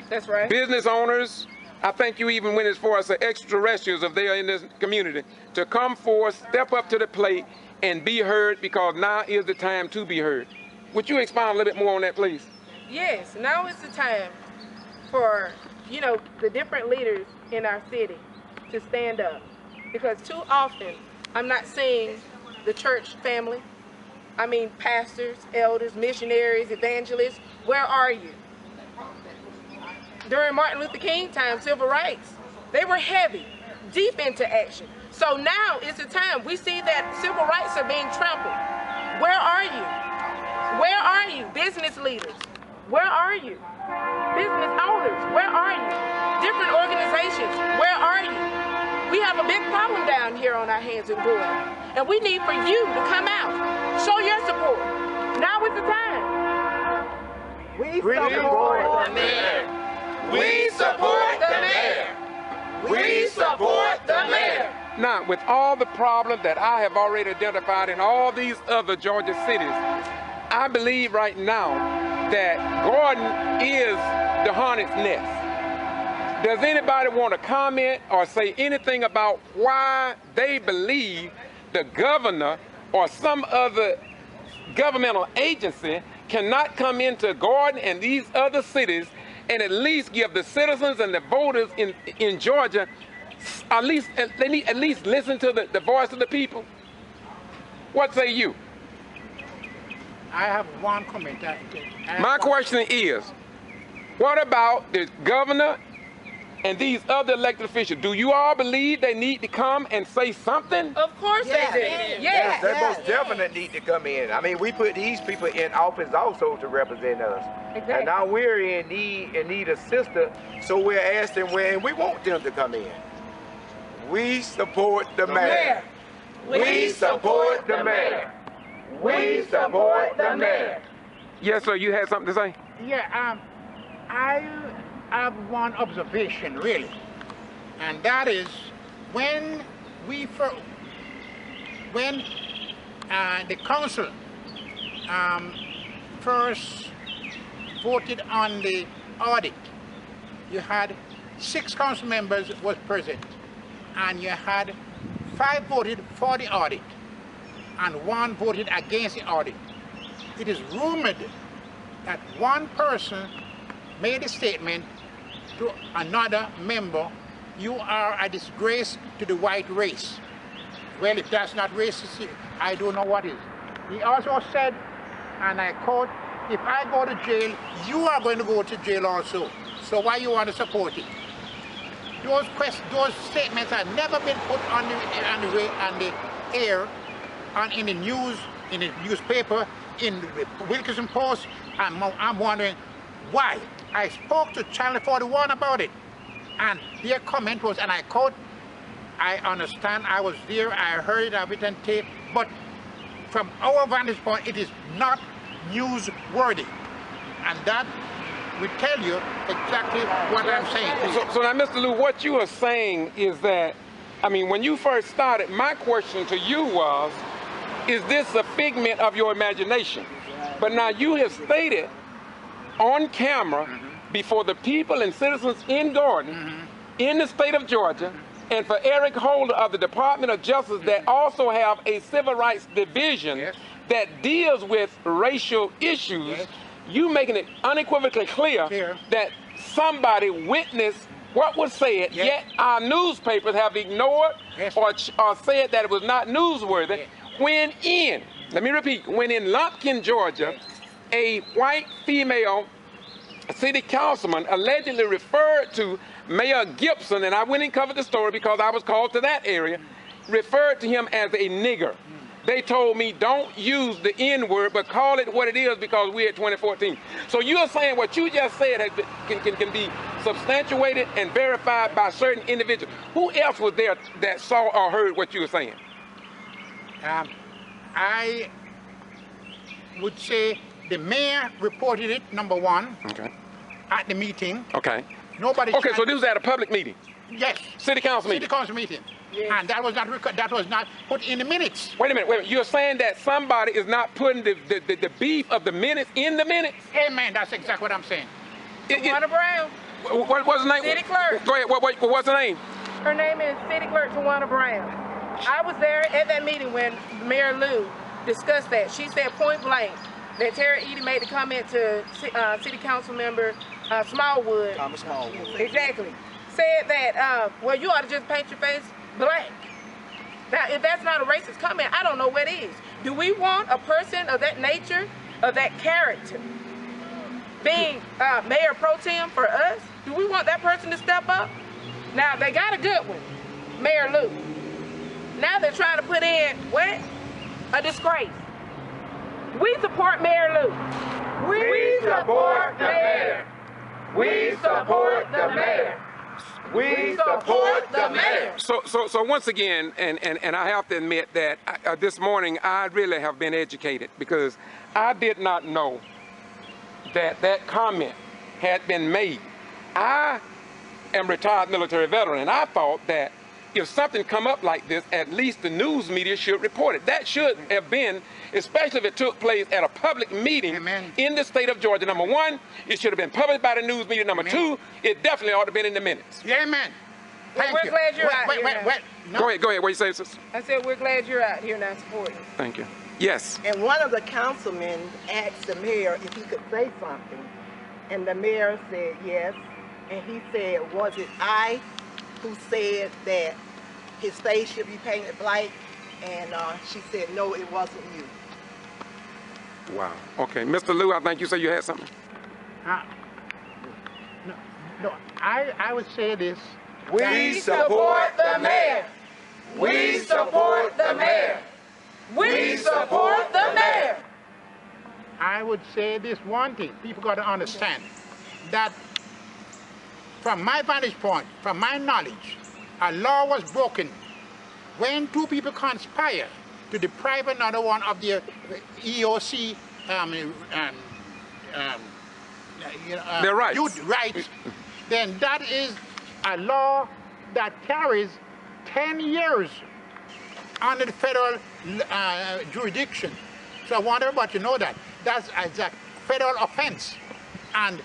S1: business owners, I think you even went as far as the extraterrestrials if they are in this community, to come forth, step up to the plate, and be heard, because now is the time to be heard. Would you expound a little bit more on that, please?
S12: Yes, now is the time for, the different leaders in our city to stand up. Because too often, I'm not seeing the church family. I mean, pastors, elders, missionaries, evangelists. Where are you? During Martin Luther King time, civil rights, they were heavy, deep into action. So now is the time. We see that civil rights are being trampled. Where are you? Where are you? Business leaders, where are you? Business owners, where are you? Different organizations, where are you? We have a big problem down here on our hands in Gordon, and we need for you to come out. Show your support. Now is the time.
S15: We support the mayor. We support the mayor. We support the mayor.
S1: Now, with all the problems that I have already identified in all these other Georgia cities, I believe right now that Gordon is the hornet's nest. Does anybody want to comment or say anything about why they believe the governor or some other governmental agency cannot come into Gordon and these other cities and at least give the citizens and the voters in Georgia they need at least listen to the voice of the people? What say you?
S10: I have one comment.
S1: My question is, what about the governor and these other elected officials? Do you all believe they need to come and say something?
S12: Of course they do. Yes.
S15: They most definitely need to come in. I mean, we put these people in office also to represent us.
S12: Exactly.
S15: And now we're in need of assistance, so we're asking when we want them to come in. We support the mayor. We support the mayor. We support the mayor.
S1: Yes, sir, you had something to say?
S10: Yeah, I have one observation, really. And that is, when the council first voted on the audit, you had 6 council members was present, and you had 5 voted for the audit, and 1 voted against the audit. It is rumored that one person made a statement to another member, "You are a disgrace to the white race." Well, if that's not racist, I don't know what is. He also said, and I quote, "If I go to jail, you are going to go to jail also. So why you want to support it?" Those statements have never been put on the air, in the news, in the newspaper, in the Wilkinson Post. I'm wondering why. I spoke to Channel 41 about it, and their comment was, and I quote, "I understand, I was there, I heard it, I've it on tape, but from our vantage point, it is not newsworthy." And that will tell you exactly what I'm saying.
S1: So now, Mr. Lue, what you are saying is that, I mean, when you first started, my question to you was, is this a figment of your imagination? But now you have stated on camera before the people and citizens in Gordon, in the state of Georgia, and for Eric Holder of the Department of Justice that also have a civil rights division that deals with racial issues, you making it unequivocally clear that somebody witnessed what was said, yet our newspapers have ignored or said that it was not newsworthy, when let me repeat, when in Lumpkin, Georgia, a white female city councilman allegedly referred to Mayor Gibson, and I went and covered the story because I was called to that area, referred to him as a nigger. They told me, don't use the N-word, but call it what it is because we're at 2014. So you're saying what you just said can be substantiated and verified by certain individuals. Who else was there that saw or heard what you were saying?
S10: I would say the mayor reported it, number one, at the meeting. Nobody.
S1: Okay, so this was at a public meeting?
S10: Yes.
S1: City council meeting?
S10: City council meeting. And that was not put in the minutes.
S1: Wait a minute. You're saying that somebody is not putting the beef of the minutes in the minutes?
S10: Amen. That's exactly what I'm saying.
S12: Tawana Brown.
S1: What's the name?
S12: City clerk.
S1: Go ahead. What's the name?
S12: Her name is City Clerk Tawana Brown. I was there at that meeting when Mayor Lue discussed that. She said point blank that Terry Edie made the comment to City Council Member Smallwood.
S13: Thomas Smallwood.
S12: Exactly. Said that, well, you ought to just paint your face black. Now, if that's not a racist comment, I don't know what is. Do we want a person of that nature, of that character, being Mayor Pro Tem for us? Do we want that person to step up? Now, they got a good one, Mayor Lue. Now they're trying to put in, what? A disgrace. We support Mayor Lue.
S15: We support the mayor. We support the mayor. We support the mayor.
S1: So once again, and I have to admit that this morning I really have been educated because I did not know that comment had been made. I am a retired military veteran, and I thought that if something come up like this, at least the news media should report it. That should have been, especially if it took place at a public meeting in the state of Georgia. Number one, it should have been published by the news media. Number two, it definitely ought to have been in the minutes.
S16: Amen.
S12: Well, we're glad you're out here now.
S16: No.
S1: Go ahead, what you say, sister?
S12: I said we're glad you're out here now supporting.
S1: Thank you. Yes.
S14: And one of the councilmen asked the mayor if he could say something, and the mayor said yes, and he said, was it I who said that his face should be painted black? And she said, no, it wasn't you.
S1: Wow. Okay, Mr. Lue, I think you said you had something.
S16: No, I would say this.
S15: We support the mayor.
S12: We support the mayor. We support the mayor.
S16: I would say this one thing. People got to understand that from my vantage point, from my knowledge, a law was broken when two people conspire to deprive another one of their EOC
S1: their rights.
S16: Youth rights. Then that is a law that carries 10 years under the federal jurisdiction. So I want everybody to know that. That's a federal offense. And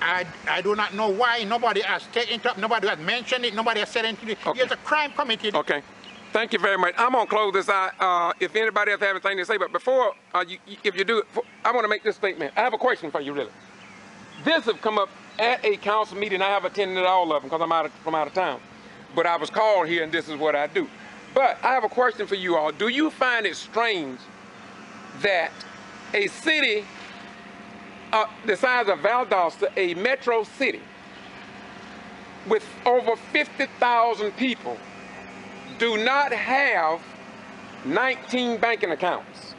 S16: I do not know why nobody has taken it up, nobody has mentioned it, nobody has said anything. Okay. There's a crime committed.
S1: Okay. Thank you very much. I'm going to close this out. If anybody else has anything to say, but before, if you do, I want to make this statement. I have a question for you, really. This has come up at a council meeting. I have attended all of them because I'm from out of town. But I was called here, and this is what I do. But I have a question for you all. Do you find it strange that a city the size of Valdosta, a metro city with over 50,000 people, do not have 19 banking accounts?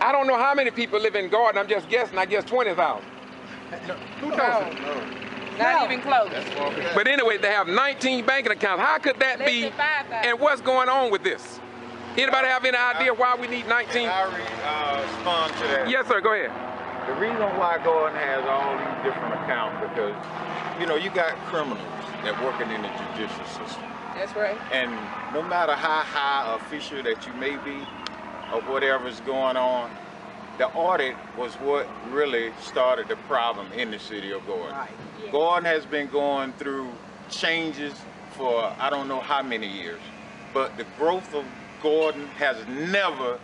S1: I don't know how many people live in Gordon. I'm just guessing. I guess 20,000.
S16: No, 2,000.
S12: Not even close.
S1: But anyway, they have 19 banking accounts. How could that be? And what's going on with this? Anybody have any idea why we need 19?
S17: I respond to that.
S1: Yes, sir. Go ahead.
S17: The reason why Gordon has all these different accounts because, you know, you got criminals that working in the judicial system.
S12: That's right.
S17: And no matter how high official that you may be or whatever's going on, the audit was what really started the problem in the city of Gordon. Right. Yeah. Gordon has been going through changes for I don't know how many years, but the growth of Gordon has never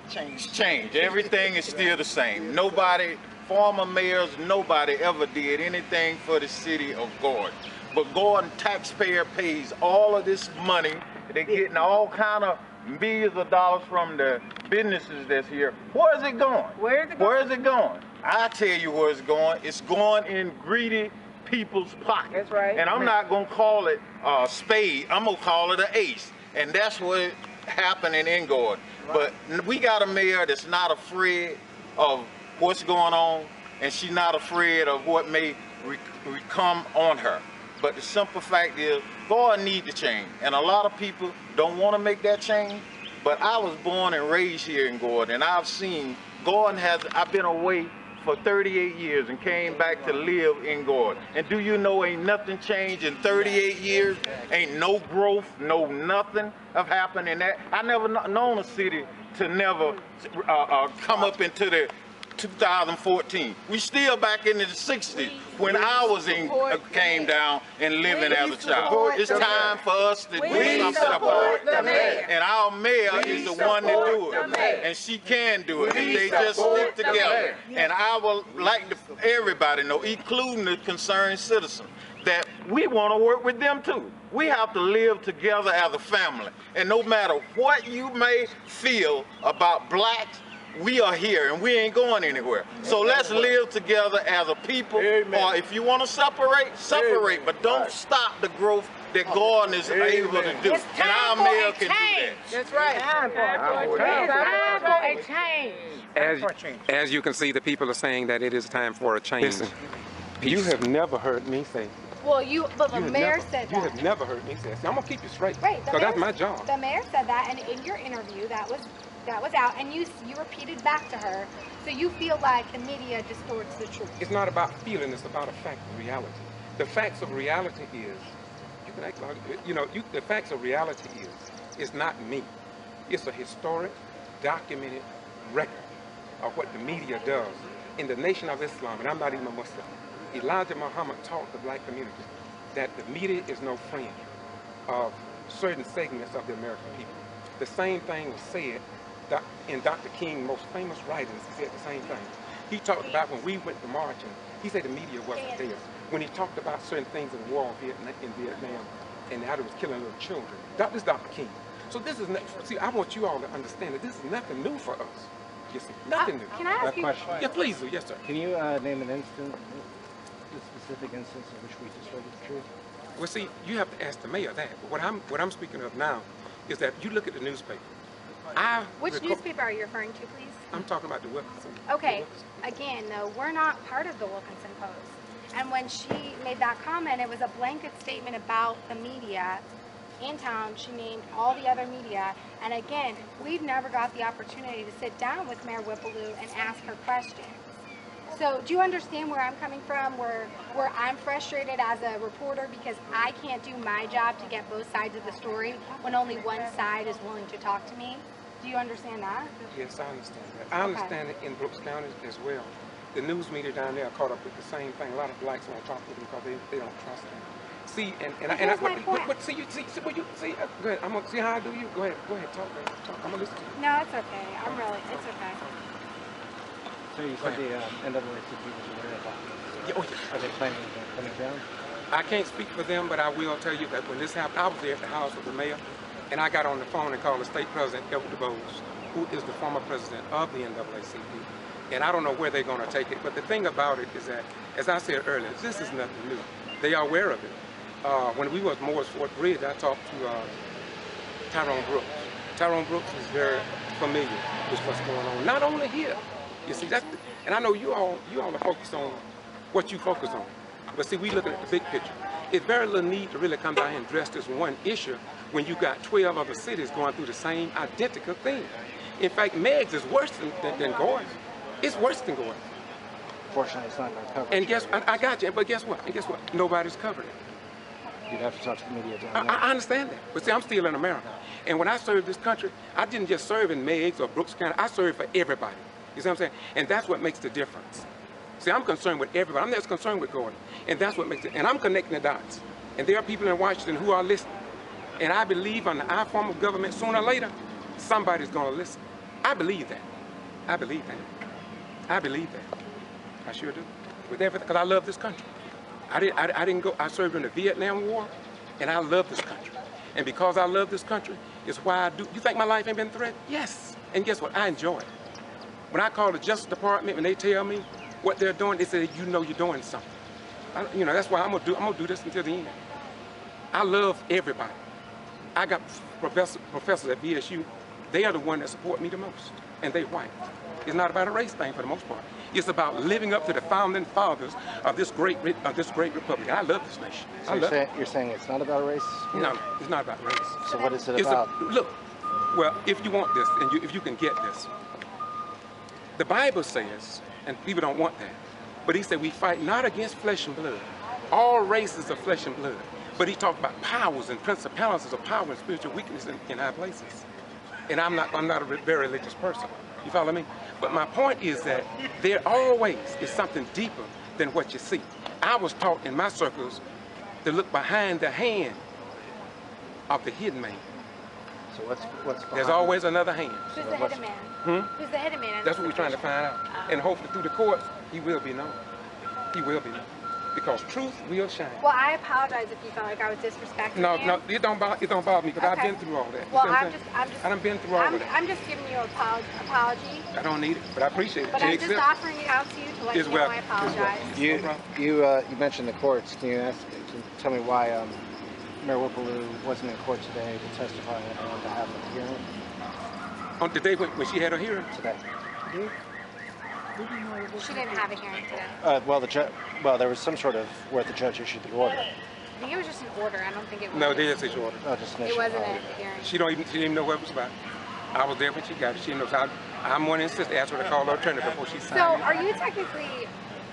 S17: changed. Everything is still the same. Nobody, former mayors, nobody ever did anything for the city of Gordon. But Gordon taxpayer pays all of this money. They're getting all kind of millions of dollars from the businesses that's here. Where is it going?
S12: Where is it going?
S17: Where is it going? I tell you where it's going. It's going in greedy people's pockets.
S12: That's right.
S17: And I'm not gonna call it a spade. I'm gonna call it an ace. And that's what happening in Gordon. Right. But we got a mayor that's not afraid of what's going on, and she's not afraid of what may come on her. But the simple fact is, Gordon needs to change. And a lot of people don't want to make that change. But I was born and raised here in Gordon, and I've seen Gordon I've been away for 38 years and came back to live in Gordon. And do you know ain't nothing changed in 38 years? Ain't no growth, no nothing have happened in that. I never known a city to never come up into the 2014. We still back into the 60s when I was came down and living as a child. It's time for us to do something about it. And our mayor is the one that do it. And she can do it if they just stick together. And I would like everybody know, including the concerned citizen, that we want to work with them too. We have to live together as a family. And no matter what you may feel about blacks, we are here and we ain't going anywhere. So let's live together as a people. Amen. Or if you want to separate, separate. Amen. But don't stop the growth that Gordon is able to do. And our mayor can do that.
S12: That's right. Time for a change.
S1: As you can see, the people are saying that it is time for a change. Listen, you have never heard me say.
S18: Well, but the mayor said that.
S1: You have never heard me say. See, I'm gonna keep you straight.
S18: Right.
S1: Because that's my job.
S18: The mayor said that, and in your interview, that was out, and you repeated back to her. So you feel like the media distorts the truth.
S1: It's not about feeling. It's about a fact of reality. The facts of reality is You can act like, you know, the facts of reality is, it's not me. It's a historic, documented record of what the media does in the Nation of Islam, and I'm not even a Muslim. Elijah Muhammad taught the black community that the media is no friend of certain segments of the American people. The same thing was said in Dr. King's most famous writings. He said the same thing. He talked about when we went to marching, he said the media wasn't there. When he talked about certain things in the war in Vietnam and how it was killing little children. This is Dr. King. So this is, see, I want you all to understand that this is nothing new for us. You see, nothing new.
S19: Can I ask you a question?
S1: Yeah, please do. Yes, sir.
S19: Can you name an instance, a specific instance in which we distorted the truth?
S1: Well, see, you have to ask the mayor that. But what I'm speaking of now is that you look at the newspaper.
S18: Which newspaper are you referring to, please?
S1: I'm talking about the Wilkinson.
S18: Okay, again, though, we're not part of the Wilkinson Post. And when she made that comment, it was a blanket statement about the media in town. She named all the other media. And again, we've never got the opportunity to sit down with Mayor Whipple-Lue and ask her questions. So do you understand where I'm coming from, where I'm frustrated as a reporter because I can't do my job to get both sides of the story when only one side is willing to talk to me? Do you understand that?
S1: Yes, I understand that. I understand it in Brooks County as well. The news media down there are caught up with the same thing. A lot of blacks won't talk to them because they don't trust them. See, go ahead. I'm gonna see how I do you. Go ahead, talk. I'm gonna listen to you.
S18: No, it's okay. It's okay.
S19: So you said the NAACP was aware of that.
S1: Yeah,
S19: Are they planning on coming down?
S1: I can't speak for them, but I will tell you that when this happened, I was there at the house with the mayor, and I got on the phone and called the state president, Edward DuBose, who is the former president of the NAACP. And I don't know where they're going to take it, but the thing about it is that, as I said earlier, this is nothing new. They are aware of it. When we was Moore's Fort Bridge, I talked to Tyrone Brooks. Tyrone Brooks is very familiar with what's going on, not only here. You see, and I know you all are focused on what you focus on. But see, we looking at the big picture. It's very little need to really come down here and address this one issue when you got 12 other cities going through the same identical thing. In fact, Meigs is worse than Gordon. It's worse than Gordon.
S19: Fortunately, it's not going to cover it.
S1: And guess, I got you, but guess what? Nobody's covering it.
S19: You'd have to talk to the media down there.
S1: I understand that, but see, I'm still in America. And when I served this country, I didn't just serve in Meigs or Brooks County, I served for everybody. You see what I'm saying? And that's what makes the difference. See, I'm concerned with everybody. I'm not concerned with Gordon. And that's what makes it. And I'm connecting the dots. And there are people in Washington who are listening. And I believe under our form of government, sooner or later, somebody's going to listen. I believe that. I believe that. I believe that. I sure do. With everything, because I love this country. I served in the Vietnam War, and I love this country. And because I love this country, it's why I do. You think my life ain't been threatened? Yes. And guess what? I enjoy it. When I call the Justice Department and they tell me what they're doing, they say, you know you're doing something. That's why I'm gonna do this until the end. I love everybody. I got professors at VSU. They are the one that support me the most, and they white. It's not about a race thing for the most part. It's about living up to the founding fathers of this great republic. I love this nation.
S19: So you're saying it's not about race?
S1: No, it's not about race.
S19: So what is it about?
S1: Look, well, if you want this, and if you can get this, the Bible says, and people don't want that, but he said we fight not against flesh and blood. All races are flesh and blood. But he talked about powers and principalities of power and spiritual weakness in high places. And I'm not a very religious person. You follow me? But my point is that there always is something deeper than what you see. I was taught in my circles to look behind the hand of the hidden man.
S19: So what's behind?
S1: There's always another hand.
S18: Who's the hidden man? Who's the hidden man?
S1: That's what we're trying to find out. And hopefully through the courts, he will be known. He will be known. Because truth will shine.
S18: Well, I apologize if you felt like I was disrespecting you.
S1: No, it don't bother me because I've been through all that.
S18: Well,
S1: I done been through all of that.
S18: I'm just giving you an apology.
S1: I don't need it, but I appreciate it.
S18: But I'm just offering it out to you to let you know I apologize.
S19: You mentioned the courts. Can you tell me why Mayor Whipple-Lue wasn't in court today to testify on behalf of the hearing?
S1: On the day when she had her hearing?
S19: Today.
S18: She didn't have a hearing today.
S19: Well, there was some sort of where the judge issued the order.
S18: I think it was just an order. I don't think it was.
S1: No, they didn't say order.
S19: Oh, just
S18: it wasn't a hearing.
S1: She didn't even know what it was about. I was there when she got it. She knows. I'm one insist to ask her to call her attorney before she signed.
S18: So, are you technically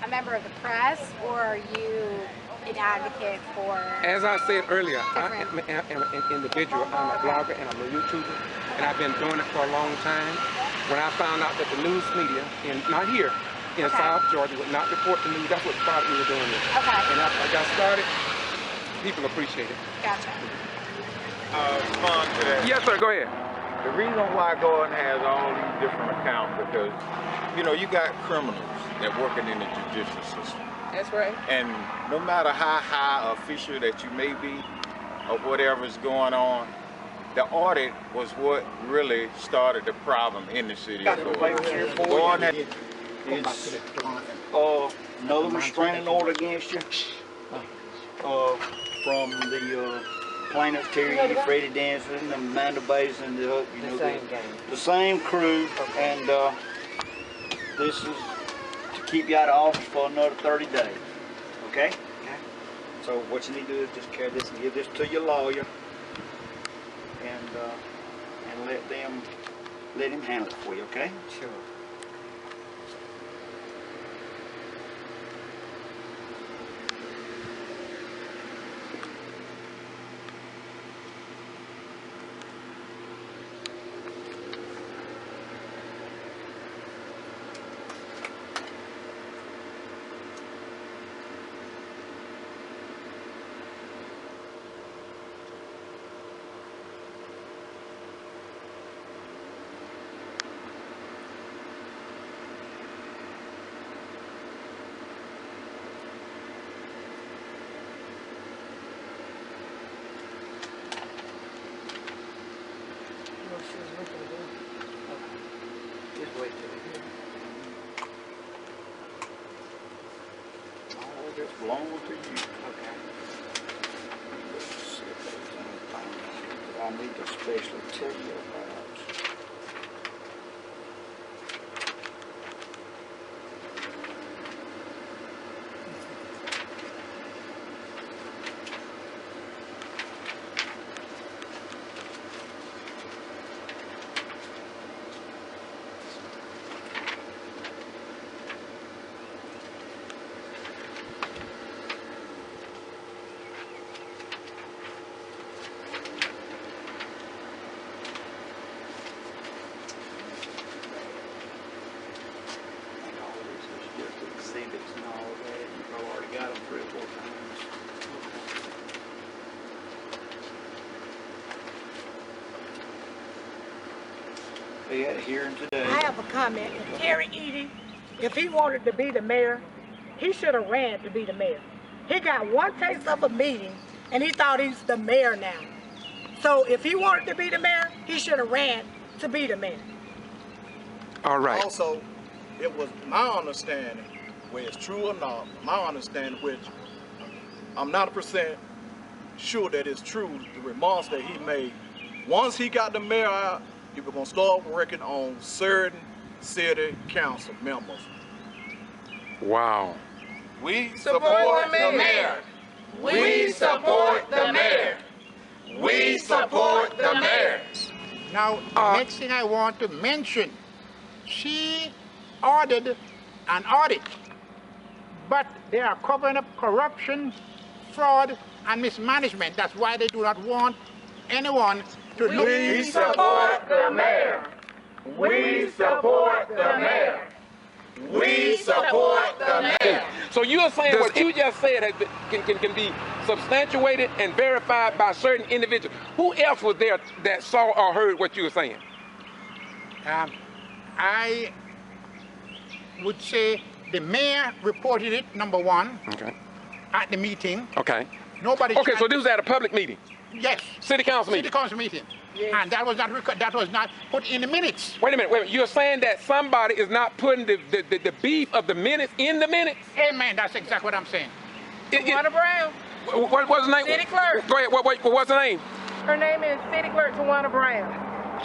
S18: a member of the press, or are you an advocate for...
S1: As I said earlier, I
S18: different-
S1: am an individual. I'm a blogger and I'm a YouTuber, and I've been doing it for a long time. When I found out that the news media, not here, in South Georgia, would not report the news, that's what started me to doing this.
S18: Okay.
S1: And after I got started, people appreciate it.
S18: Gotcha.
S17: Respond to that.
S1: Yes, sir, go ahead.
S17: The reason why Gordon has all these different accounts because, you know, you got criminals that working in the judicial system.
S12: That's right.
S17: And no matter how high official that you may be or whatever is going on, the audit was what really started the problem in the city of Gordon. Gordon had,
S13: It's another restraining order against you from the plaintiff Terry Eady, Freddie Danson, and Amanda Bates, and the same crew, and this is to keep you out of office for another 30 days. Okay? So what you need to do is just carry this and give this to your lawyer, and let him handle it for you. Okay? Sure.
S16: Just wait till we hear.
S13: All this belongs to you.
S16: Okay.
S13: Let's see if there's anything that I need to especially tell you about. Exhibits and all that. You've probably already got them 3 or 4 times. They had a hearing today.
S9: I have a comment. If Terry Eady, if he wanted to be the mayor, he should have ran to be the mayor. He got one taste of a meeting, and he thought he's the mayor now. So if he wanted to be the mayor, he should have ran to be the mayor.
S1: All right.
S13: Also, it was my understanding, whether it's true or not, my understanding, which I'm not 100% sure that it's true, the remarks that he made. Once he got the mayor out, he was going to start working on certain city council members.
S1: Wow.
S17: We support the mayor. We support the mayor. We support the mayor.
S10: Now, the next thing I want to mention, she ordered an audit, but they are covering up corruption, fraud, and mismanagement. That's why they do not want anyone to look.
S17: We support the mayor. We support the mayor. We support the mayor.
S1: So you're saying what you just said has been, can be substantiated and verified by certain individuals. Who else was there that saw or heard what you were saying?
S10: I would say the mayor reported it, number one, at the meeting.
S1: Okay.
S10: Nobody.
S1: Okay, so this was at a public meeting?
S10: Yes.
S1: City council meeting?
S10: City council meeting. Yes. And that was not put in the minutes.
S1: Wait a minute. You're saying that somebody is not putting the beef of the minutes in the minutes?
S10: Amen, that's exactly what I'm saying.
S12: Tawana Brown.
S1: What's the name?
S12: City clerk.
S1: Go ahead, what's the name?
S12: Her name is City Clerk Tawana Brown.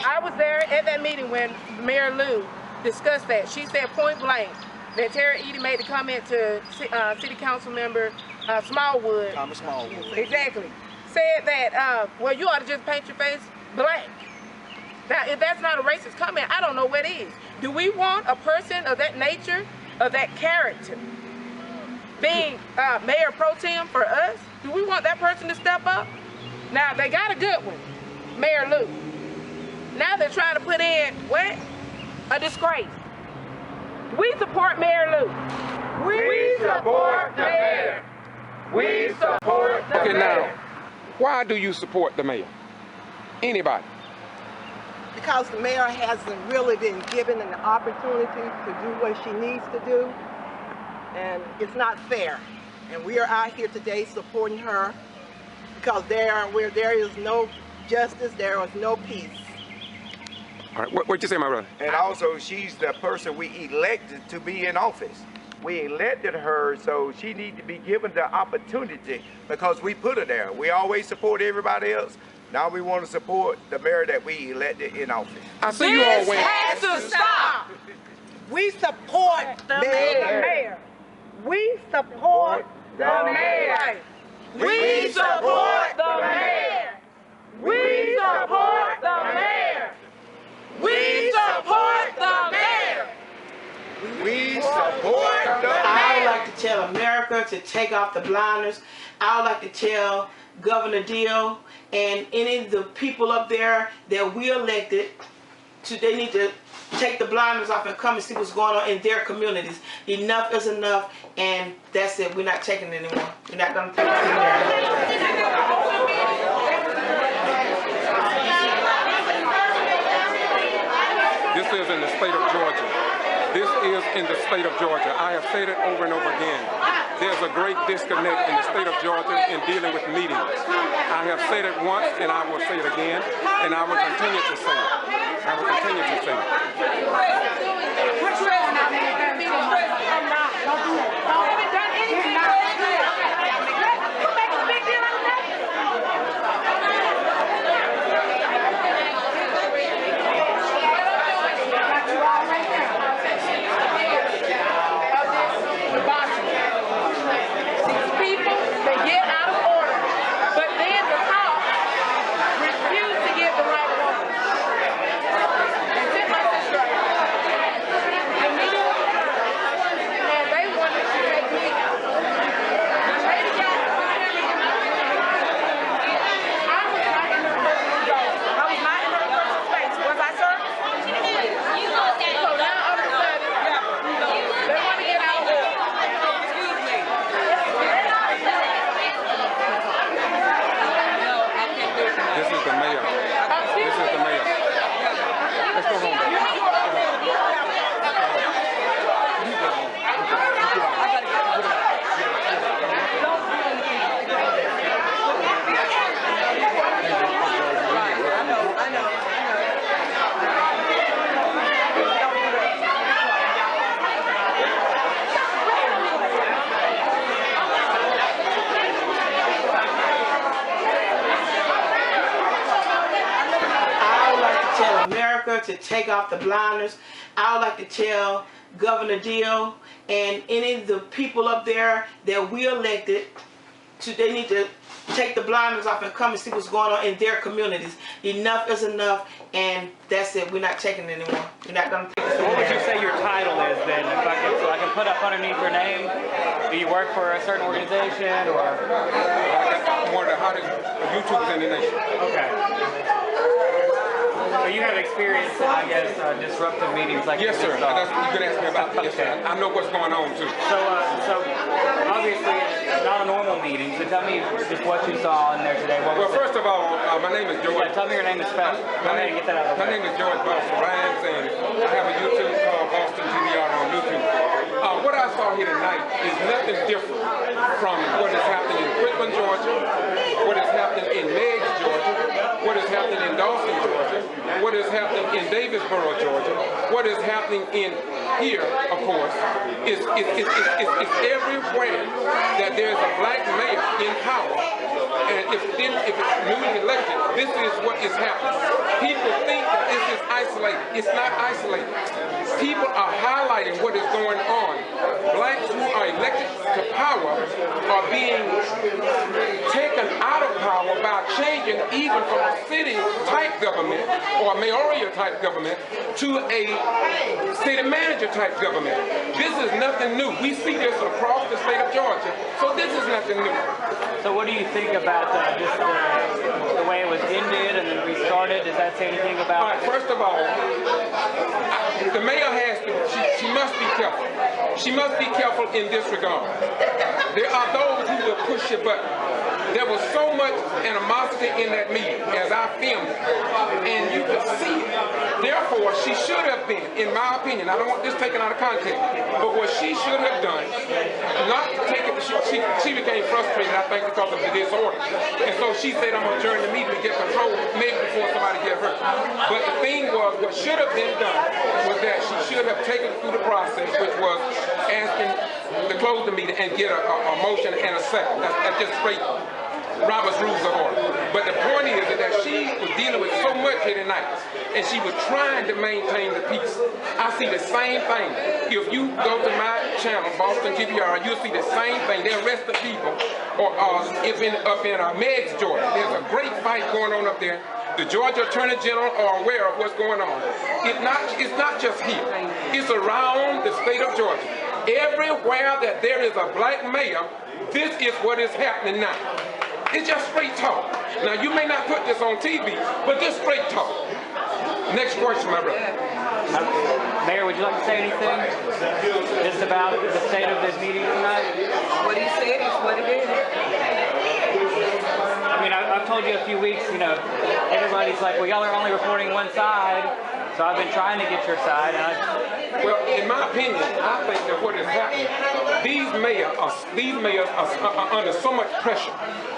S12: I was there at that meeting when Mayor Lou discussed that. She said point blank that Terry Eady made the comment to City Council member Smallwood.
S13: Thomas Smallwood.
S12: Exactly. Said that, well, you ought to just paint your face black. Now, if that's not a racist comment, I don't know what is. Do we want a person of that nature, of that character, being mayor pro tem for us? Do we want that person to step up? Now, they got a good one, Mayor Lou. Now they're trying to put in, what? A disgrace. We support Mayor Lou.
S1: We support the mayor. We support the mayor. Okay, now, why do you support the mayor? Anybody?
S14: Because the mayor hasn't really been given an opportunity to do what she needs to do, and it's not fair. And we are out here today supporting her because where there is no justice, there is no peace.
S1: All right, what'd you say, my brother?
S15: And also, she's the person we elected to be in office. We elected her, so she needs to be given the opportunity because we put her there. We always support everybody else. Now we want to support the mayor that we elected in office.
S1: I see you all went.
S12: Has to stop.
S14: We support the mayor. We support the mayor.
S12: We support the mayor. We support the mayor. We support the mayor.
S15: We support the mayor.
S20: I would like to tell America to take off the blinders. I would like to tell Governor Deal and any of the people up there that we elected, they need to take the blinders off and come and see what's going on in their communities. Enough is enough, and that's it. We're not taking it anymore. We're not going to take it anymore.
S1: This is in the state of Georgia. This is in the state of Georgia. I have said it over and over again. There's a great disconnect in the state of Georgia in dealing with meetings. I have said it once and I will say it again, and I will continue to say it. I will continue to say it.
S20: To take off the blinders. I would like to tell Governor Deal and any of the people up there that we elected, they need to take the blinders off and come and see what's going on in their communities. Enough is enough, and that's it. We're not taking it anymore. We're not going to take it.
S21: What would you say your title is then? So I can put up underneath your name. Do you work for a certain organization or?
S1: I'm one of the hottest YouTubers in the nation.
S21: Okay. So you have experience in, I guess, disruptive meetings like
S1: yes, sir. That's what you can ask me about. Yes, sir. I know what's going on too.
S21: So obviously, it's not a normal meeting. So tell me just what you saw in there today.
S1: Well, first of all, my name is George.
S21: Yeah, tell me your name is spelled. Go ahead and get that out of the way.
S1: My name is George Boston Rhymes, and I have a YouTube called Boston G.B.R. on YouTube. What I saw here tonight is nothing different from what is happening in Whipple-Lue, Georgia, what is happening in Meigs, Georgia, what is happening in Dawson, Georgia, what is happening in Davisboro, Georgia, what is happening in here, of course, is everywhere that there's a black mayor in power, and if it's newly elected, this is what is happening. People think that this is isolated. It's not isolated. People are highlighting what is going on. Blacks who are elected to power are being taken out of power by changing even from a city-type government or a mayoral-type government to a city manager type government. This is nothing new. We see this across the state of Georgia, so this is nothing new.
S21: So what do you think about just the way it was ended and then restarted? Does that say anything about
S1: All right, first of all, the mayor has to, she must be careful. She must be careful in this regard. There are those who will push your button. There was so much animosity in that meeting as I filmed it, and you could see it. Therefore, she should have been, in my opinion, I don't want this taken out of context, but what she should have done, not to take it, she became frustrated, I think, because of the disorder. And so she said, I'm going to adjourn the meeting to get control, maybe before somebody get hurt. But the thing was, what should have been done was that she should have taken through the process, which was asking to close the meeting and get a motion and a second. That's just straight Robert's Rules of Order. But the point is that she was dealing with so much here tonight, and she was trying to maintain the peace. I see the same thing. If you go to my channel, Boston G.B.R, you'll see the same thing. They arrest the people, or up in Meg's, Georgia. There's a great fight going on up there. The Georgia Attorney General are aware of what's going on. It's not just here. It's around the state of Georgia. Everywhere that there is a black mayor, this is what is happening now. It's just straight talk. Now, you may not put this on TV, but this straight talk. Next question, my brother.
S21: Mayor, would you like to say anything just about the state of this meeting tonight?
S3: What he said is what it is.
S21: I mean, I've told you a few weeks, you know, everybody's like, well, y'all are only reporting one side, so I've been trying to get your side. And
S1: well, in my opinion, I think that what is happening, these mayors are under so much pressure.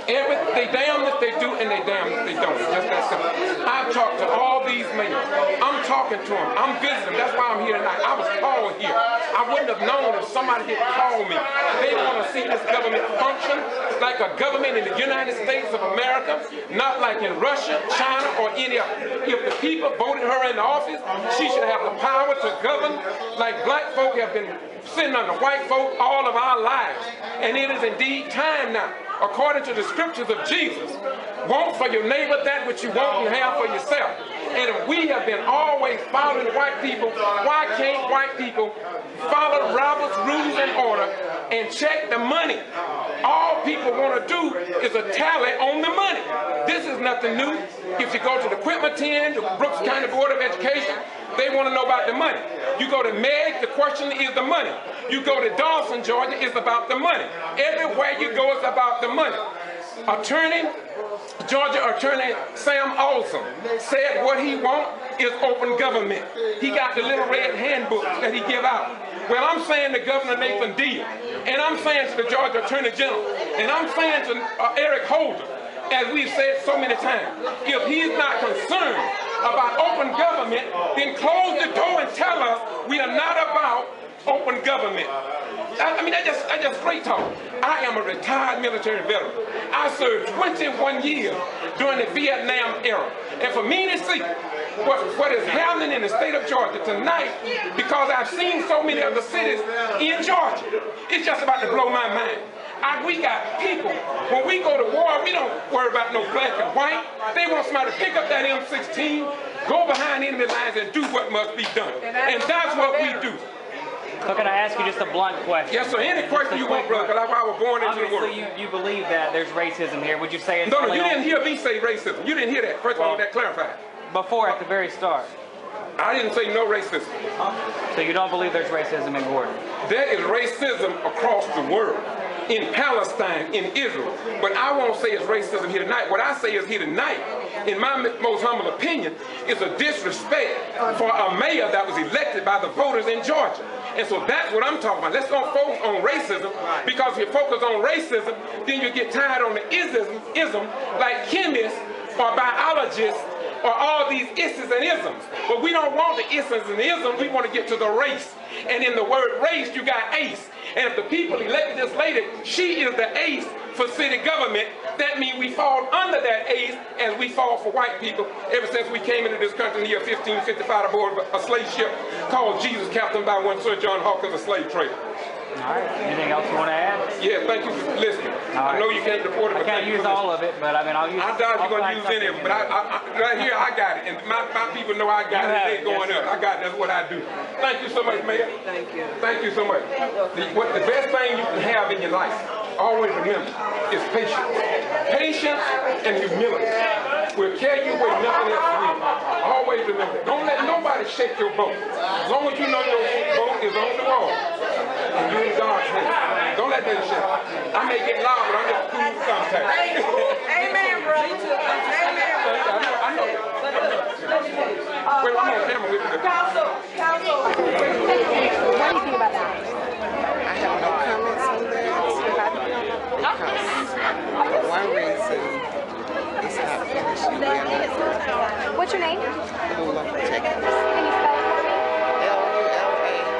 S1: They damn if they do and they damn if they don't. It's just that simple. I've talked to all these mayors. I'm talking to them. I'm visiting. That's why I'm here tonight. I was called here. I wouldn't have known if somebody had called me. They want to see this government function like a government in the United States of America, not like in Russia, China, or any other. If the people voted her in the office, she should have the power to govern like black folk have been sitting under white folk all of our lives. And it is indeed time now, according to the scriptures of Jesus, want for your neighbor that which you want and have for yourself. And if we have been always following white people, why can't white people follow Robert's Rules and Order and check the money? All people want to do is a tally on the money. This is nothing new. If you go to the Equipment 10, the Brooks County Board of Education, they want to know about the money. You go to Meg, the question is the money. You go to Dawson, Georgia, it's about the money. Everywhere you go, it's about the money. Georgia Attorney Sam Olson said what he wants is open government. He got the little red handbook that he give out. Well, I'm saying to Governor Nathan Deal, and I'm saying to the Georgia Attorney General, and I'm saying to Eric Holder, as we've said so many times, if he's not concerned about open government, then close the door and tell us we are not about open government. I mean, that's just straight talk. I am a retired military veteran. I served 21 years during the Vietnam era. And for me to see what is happening in the state of Georgia tonight, because I've seen so many other cities in Georgia, it's just about to blow my mind. We got people, when we go to war, we don't worry about no black and white. They want somebody to pick up that M16, go behind enemy lines and do what must be done. And that's what we do.
S21: So can I ask you just a blunt question?
S1: Yes, sir. Any question you want, brother, because I was born into the world.
S21: Obviously, you believe that there's racism here. Would you say it's
S1: No, you didn't hear me say racism. You didn't hear that. First of all, that clarified.
S21: Before, at the very start.
S1: I didn't say no racism.
S21: So you don't believe there's racism in Gordon?
S1: There is racism across the world. In Palestine, in Israel. But I won't say it's racism here tonight. What I say is here tonight, in my most humble opinion, is a disrespect for a mayor that was elected by the voters in Georgia. And so that's what I'm talking about. Let's don't focus on racism, because if you focus on racism, then you get tied on the ism like chemists or biologists or all these isms and isms. But we don't want the isms and isms, we want to get to the race. And in the word race, you got ace. And if the people elected this lady, she is the ace for city government, that means we fall under that ace as we fall for white people ever since we came into this country in the year 1555 aboard a slave ship called Jesus, captained by one Sir John Hawkins, a slave trader.
S21: All right. Anything else you want to add?
S1: Yeah, thank you for listening. I know you can't afford it, but
S21: I can't use all of it, but I mean, I'll use.
S1: I doubt you're gonna use any of it, but right here I got it, and my people know I got it. It ain't going up. I got it. That's what I do. Thank you so much, Mayor.
S3: Thank you.
S1: Thank you so much. The best thing you can have in your life, always remember, is patience. Patience and humility will carry you where nothing else will. Always remember. Don't let nobody shake your boat. As long as you know your boat is on the wall and you're in God's hands. Don't let that shake. I may get loud, but I'm just cool sometimes.
S3: Amen, brother. Amen.
S1: I know. Wait, I'm on camera with you.
S3: Council.
S18: What do you think about that?
S5: I have no comments on that because for one reason, it's not finished well.
S18: What's your name?
S5: Lula Protectors.
S18: Can you spell it for me?
S5: L-U-L-A-J-A-C-O-B-S.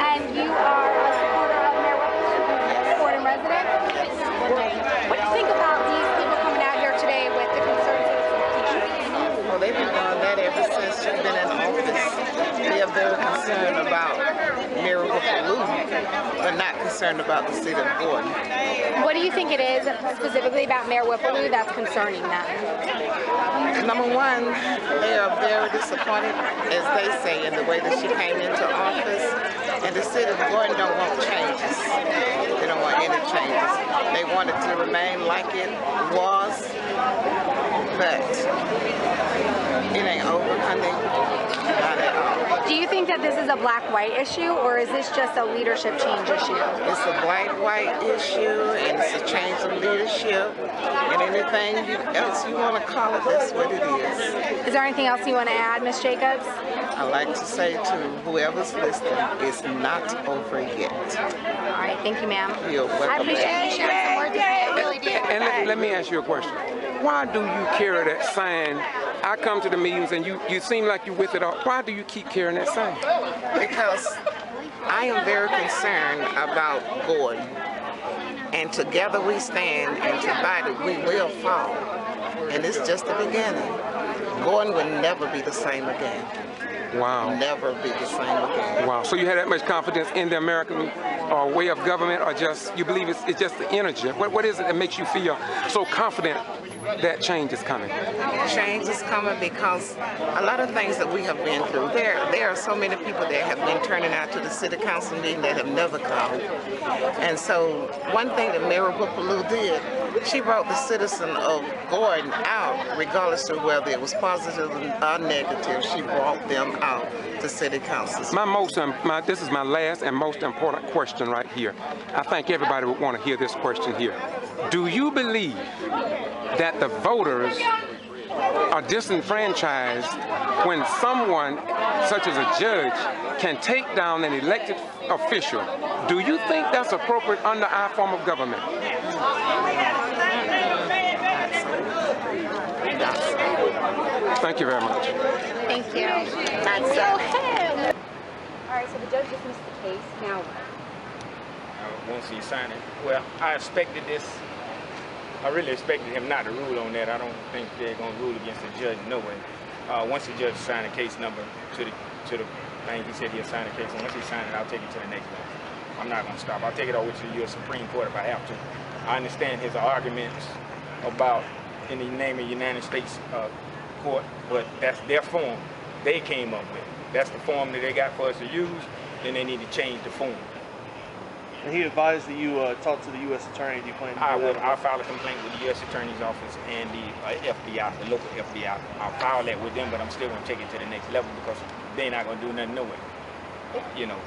S18: And you are a supporter of Mayor Whipple-Lue? Supporting resident? What do you think about these people coming out here today with the concerns of the city?
S5: Well, they've been doing that ever since she's been in office. They are very concerned about Mayor Whipple-Lue, but not concerned about the city of Gordon.
S18: What do you think it is specifically about Mayor Whipple-Lue that's concerning them?
S5: Number one, they are very disappointed, as they say, in the way that she came into office. And the city of Gordon don't want changes. They don't want any changes. They want it to remain like it was, but it ain't over, honey. Not at all.
S18: Do you think that this is a black-white issue, or is this just a leadership change issue?
S5: It's a black-white issue, and it's a change of leadership, and anything else you want to call it, that's what it is.
S18: Is there anything else you want to add, Ms. Jacobs?
S5: I'd like to say to whoever's listening, it's not over yet.
S18: All right, thank you, ma'am.
S5: You're welcome.
S18: I appreciate you sharing some words with me. I really do.
S1: And let me ask you a question. Why do you carry that sign? I come to the meetings and you seem like you with it all. Why do you keep carrying that sign?
S5: Because I am very concerned about Gordon. And together we stand, and divided we will fall. And it's just the beginning. Gordon will never be the same again.
S1: Wow.
S5: Never be the same again.
S1: Wow. So you had that much confidence in the American way of government, or just you believe it's just the energy? What is it that makes you feel so confident that change is coming?
S5: Change is coming because a lot of things that we have been through. There are so many people that have been turning out to the city council meeting that have never come. And so one thing that Mayor Whipple-Lue did, she brought the citizen of Gordon out, regardless of whether it was positive or negative. She brought them out to city council.
S1: This is my last and most important question right here. I think everybody would want to hear this question here. Do you believe that the voters are disenfranchised when someone, such as a judge, can take down an elected official? Do you think that's appropriate under our form of government? Thank you very much.
S18: Thank you. That's so him. All right, so the judge dismissed the case. Now what?
S22: Once he signed it, well, I expected this. I really expected him not to rule on that. I don't think they're going to rule against the judge, no way. Once the judge signed the case number to the thing, he said he'll sign the case, and once he signed it, I'll take it to the next level. I'm not going to stop. I'll take it over to the U.S. Supreme Court if I have to. I understand his arguments about in the name of the United States court, but that's their form they came up with. That's the form that they got for us to use, then they need to change the form.
S8: And he advised that you talk to the U.S. Attorney. Do you plan to do that?
S22: I'll file a complaint with the U.S. Attorney's Office and the FBI, the local FBI. I'll file that with them, but I'm still going to take it to the next level because they're not going to do nothing no way. You know,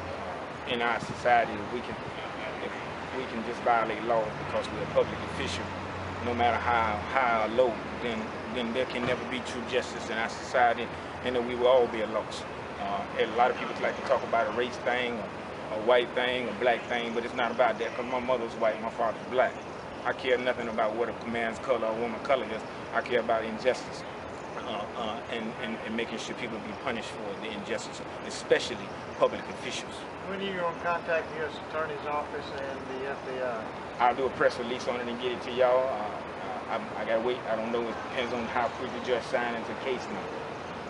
S22: in our society, if we can just violate laws because we're a public official, no matter how high or low, then there can never be true justice in our society, and then we will all be a loss. A lot of people like to talk about a race thing, a white thing, a black thing, but it's not about that because my mother's white, my father's black. I care nothing about what a man's color or a woman's color is. I care about injustice and making sure people be punished for the injustice, especially public officials.
S19: When are you going to contact the U.S. Attorney's Office and the FBI?
S22: I'll do a press release on it and get it to y'all. I got to wait. I don't know. It depends on how quick the judge signs the case number.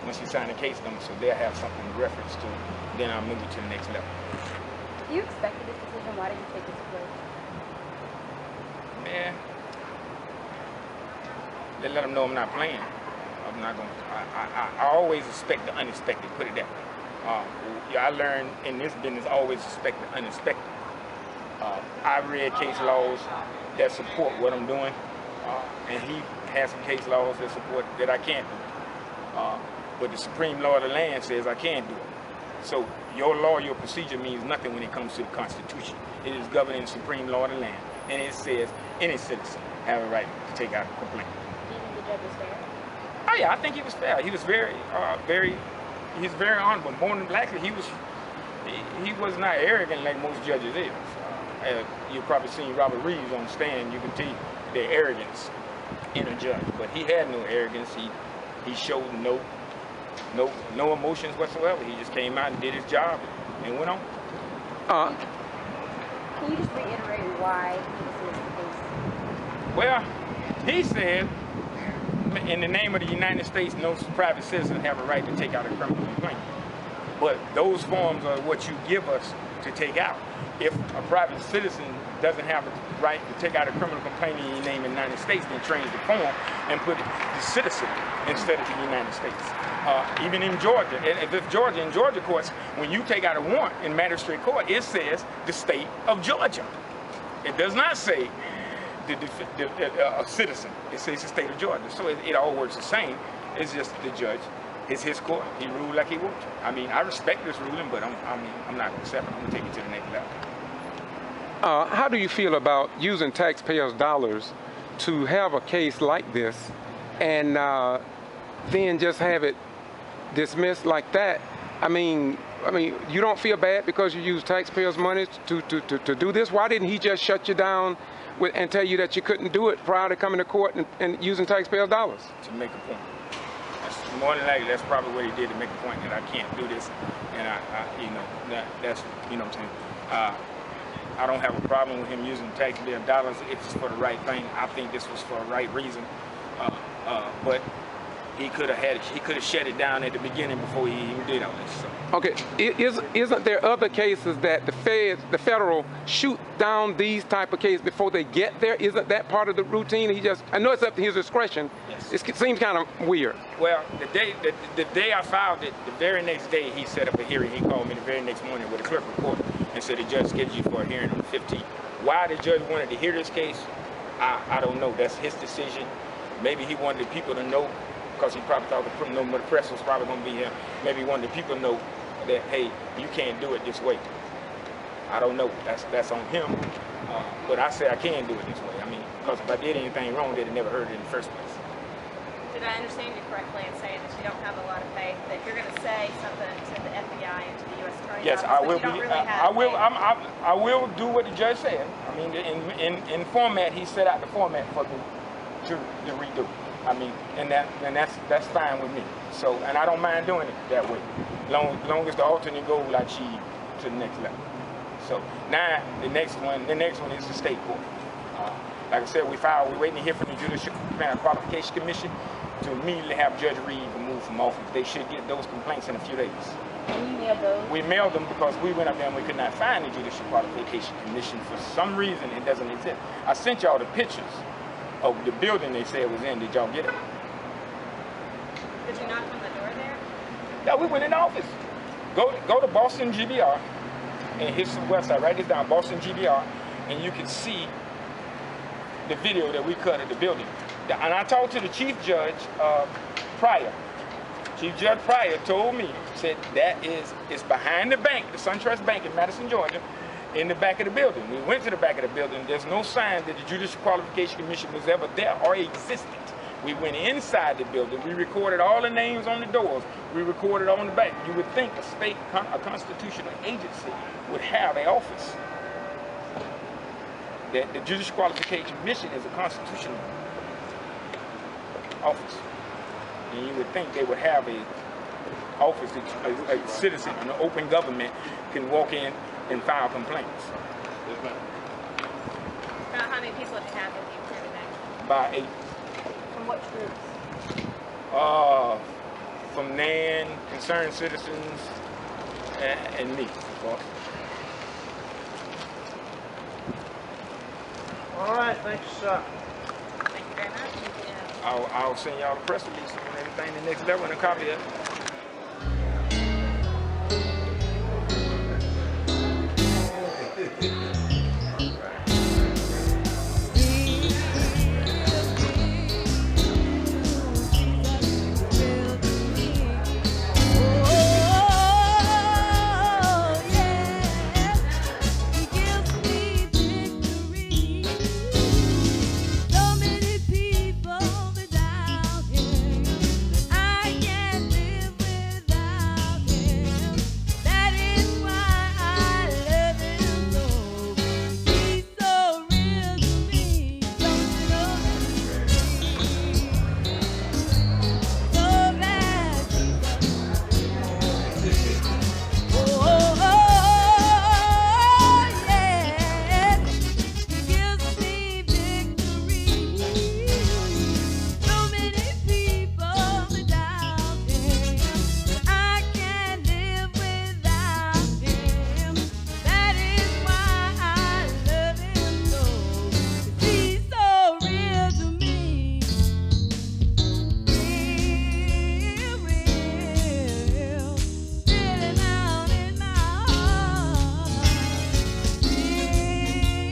S22: Once you sign the case number, so they'll have something to reference to, then I'll move it to the next level.
S18: If you expected this decision, why did you take this approach?
S22: Man, they let them know I'm not playing. I'm not going to, I always expect the unexpected, put it that way. I learned in this business, always expect the unexpected. I read case laws that support what I'm doing, and he has some case laws that support that I can't do. But the supreme law of the land says I can do it. So your law, your procedure means nothing when it comes to the Constitution. It is governing the supreme law of the land, and it says any citizen have a right to take out a complaint.
S18: Do you think the judge was fair?
S22: Oh yeah, I think he was fair. He was he's very honorable. More than likely, he was not arrogant like most judges is. You've probably seen Robert Reeves on the stand. You can see the arrogance in a judge, but he had no arrogance. He showed no emotions whatsoever. He just came out and did his job and went on.
S18: Can you just reiterate why he dismissed the case?
S22: Well, he said, in the name of the United States, no private citizen have a right to take out a criminal complaint. But those forms are what you give us to take out. If a private citizen doesn't have the right to take out a criminal complaint in the name of the United States, then change the form and put the citizen instead of the United States. Even in Georgia, in Georgia courts, when you take out a warrant in magistrate court, it says the state of Georgia. It does not say a citizen. It says the state of Georgia. So it all works the same. It's just the judge. It's his court. He ruled like he would. I mean, I respect this ruling, but I'm not going to accept it. I'm going to take it to the next level.
S1: How do you feel about using taxpayers' dollars to have a case like this and then just have it dismissed like that? I mean, you don't feel bad because you use taxpayers' money to do this? Why didn't he just shut you down and tell you that you couldn't do it prior to coming to court and using taxpayers' dollars?
S22: To make a point. More than likely, that's probably what he did to make a point that I can't do this, and that's what I'm saying. I don't have a problem with him using taxpayer dollars if it's for the right thing. I think this was for the right reason, but he could have shut it down at the beginning before he even did all this. So.
S1: Okay, isn't there other cases that the federal shoot down these type of cases before they get there? Isn't that part of the routine? I know it's up to his discretion. Yes. It seems kind of weird.
S22: Well, the day I filed it, the very next day he set up a hearing. He called me the very next morning with a clerk report and said the judge scheduled you for a hearing on the 15th. Why the judge wanted to hear this case, I don't know. That's his decision. Maybe he wanted the people to know, because he probably thought the press was probably going to be here. Maybe he wanted the people to know that, hey, you can't do it this way. I don't know. That's on him. But I say I can do it this way. I mean, because if I did anything wrong, they'd have never heard it in the first place.
S7: Did I understand you correctly in saying that you don't have a lot of faith that you're going to say something to the FBI and to the U.S. Attorney's
S22: Yes,
S7: office,
S22: I will
S7: but you
S22: be.
S7: don't really have
S22: I will do what the judge said. I mean, in format, he set out the format for me to redo. I mean, and that's fine with me. So, and I don't mind doing it that way, long as the alternate goes like she to the next level. So now the next one is the state court. Like I said, we're waiting to hear from the Judicial Qualification Commission to immediately have Judge Reeves removed from office. They should get those complaints in a few days.
S18: And you mailed those?
S22: We mailed them because we went up there and we could not find the Judicial Qualification Commission. For some reason, it doesn't exist. I sent y'all the pictures of the building they said was in. Did y'all get it?
S7: Did you knock on the door there?
S22: Yeah, we went in the office. Go to Boston G.B.R. and hit the website. Write this down, Boston G.B.R. and you can see the video that we cut at the building. And I talked to the Chief Judge Pryor. Chief Judge Pryor told me, said that it's behind the bank, the SunTrust Bank in Madison, Georgia, in the back of the building. We went to the back of the building. There's no sign that the Judicial Qualification Commission was ever there or existed. We went inside the building. We recorded all the names on the doors. We recorded on the back. You would think a constitutional agency would have an office. That the Judicial Qualification Commission is a constitutional office. And you would think they would have an office that a citizen, an open government can walk in and file complaints.
S7: About how many people have you had with you here today?
S22: About 8.
S7: From what groups?
S22: From NAN, Concerned Citizens, and me.
S16: All right, thank you, sir.
S7: Thank you very much.
S22: I'll send y'all a press release on everything, the next level, and a copy of it.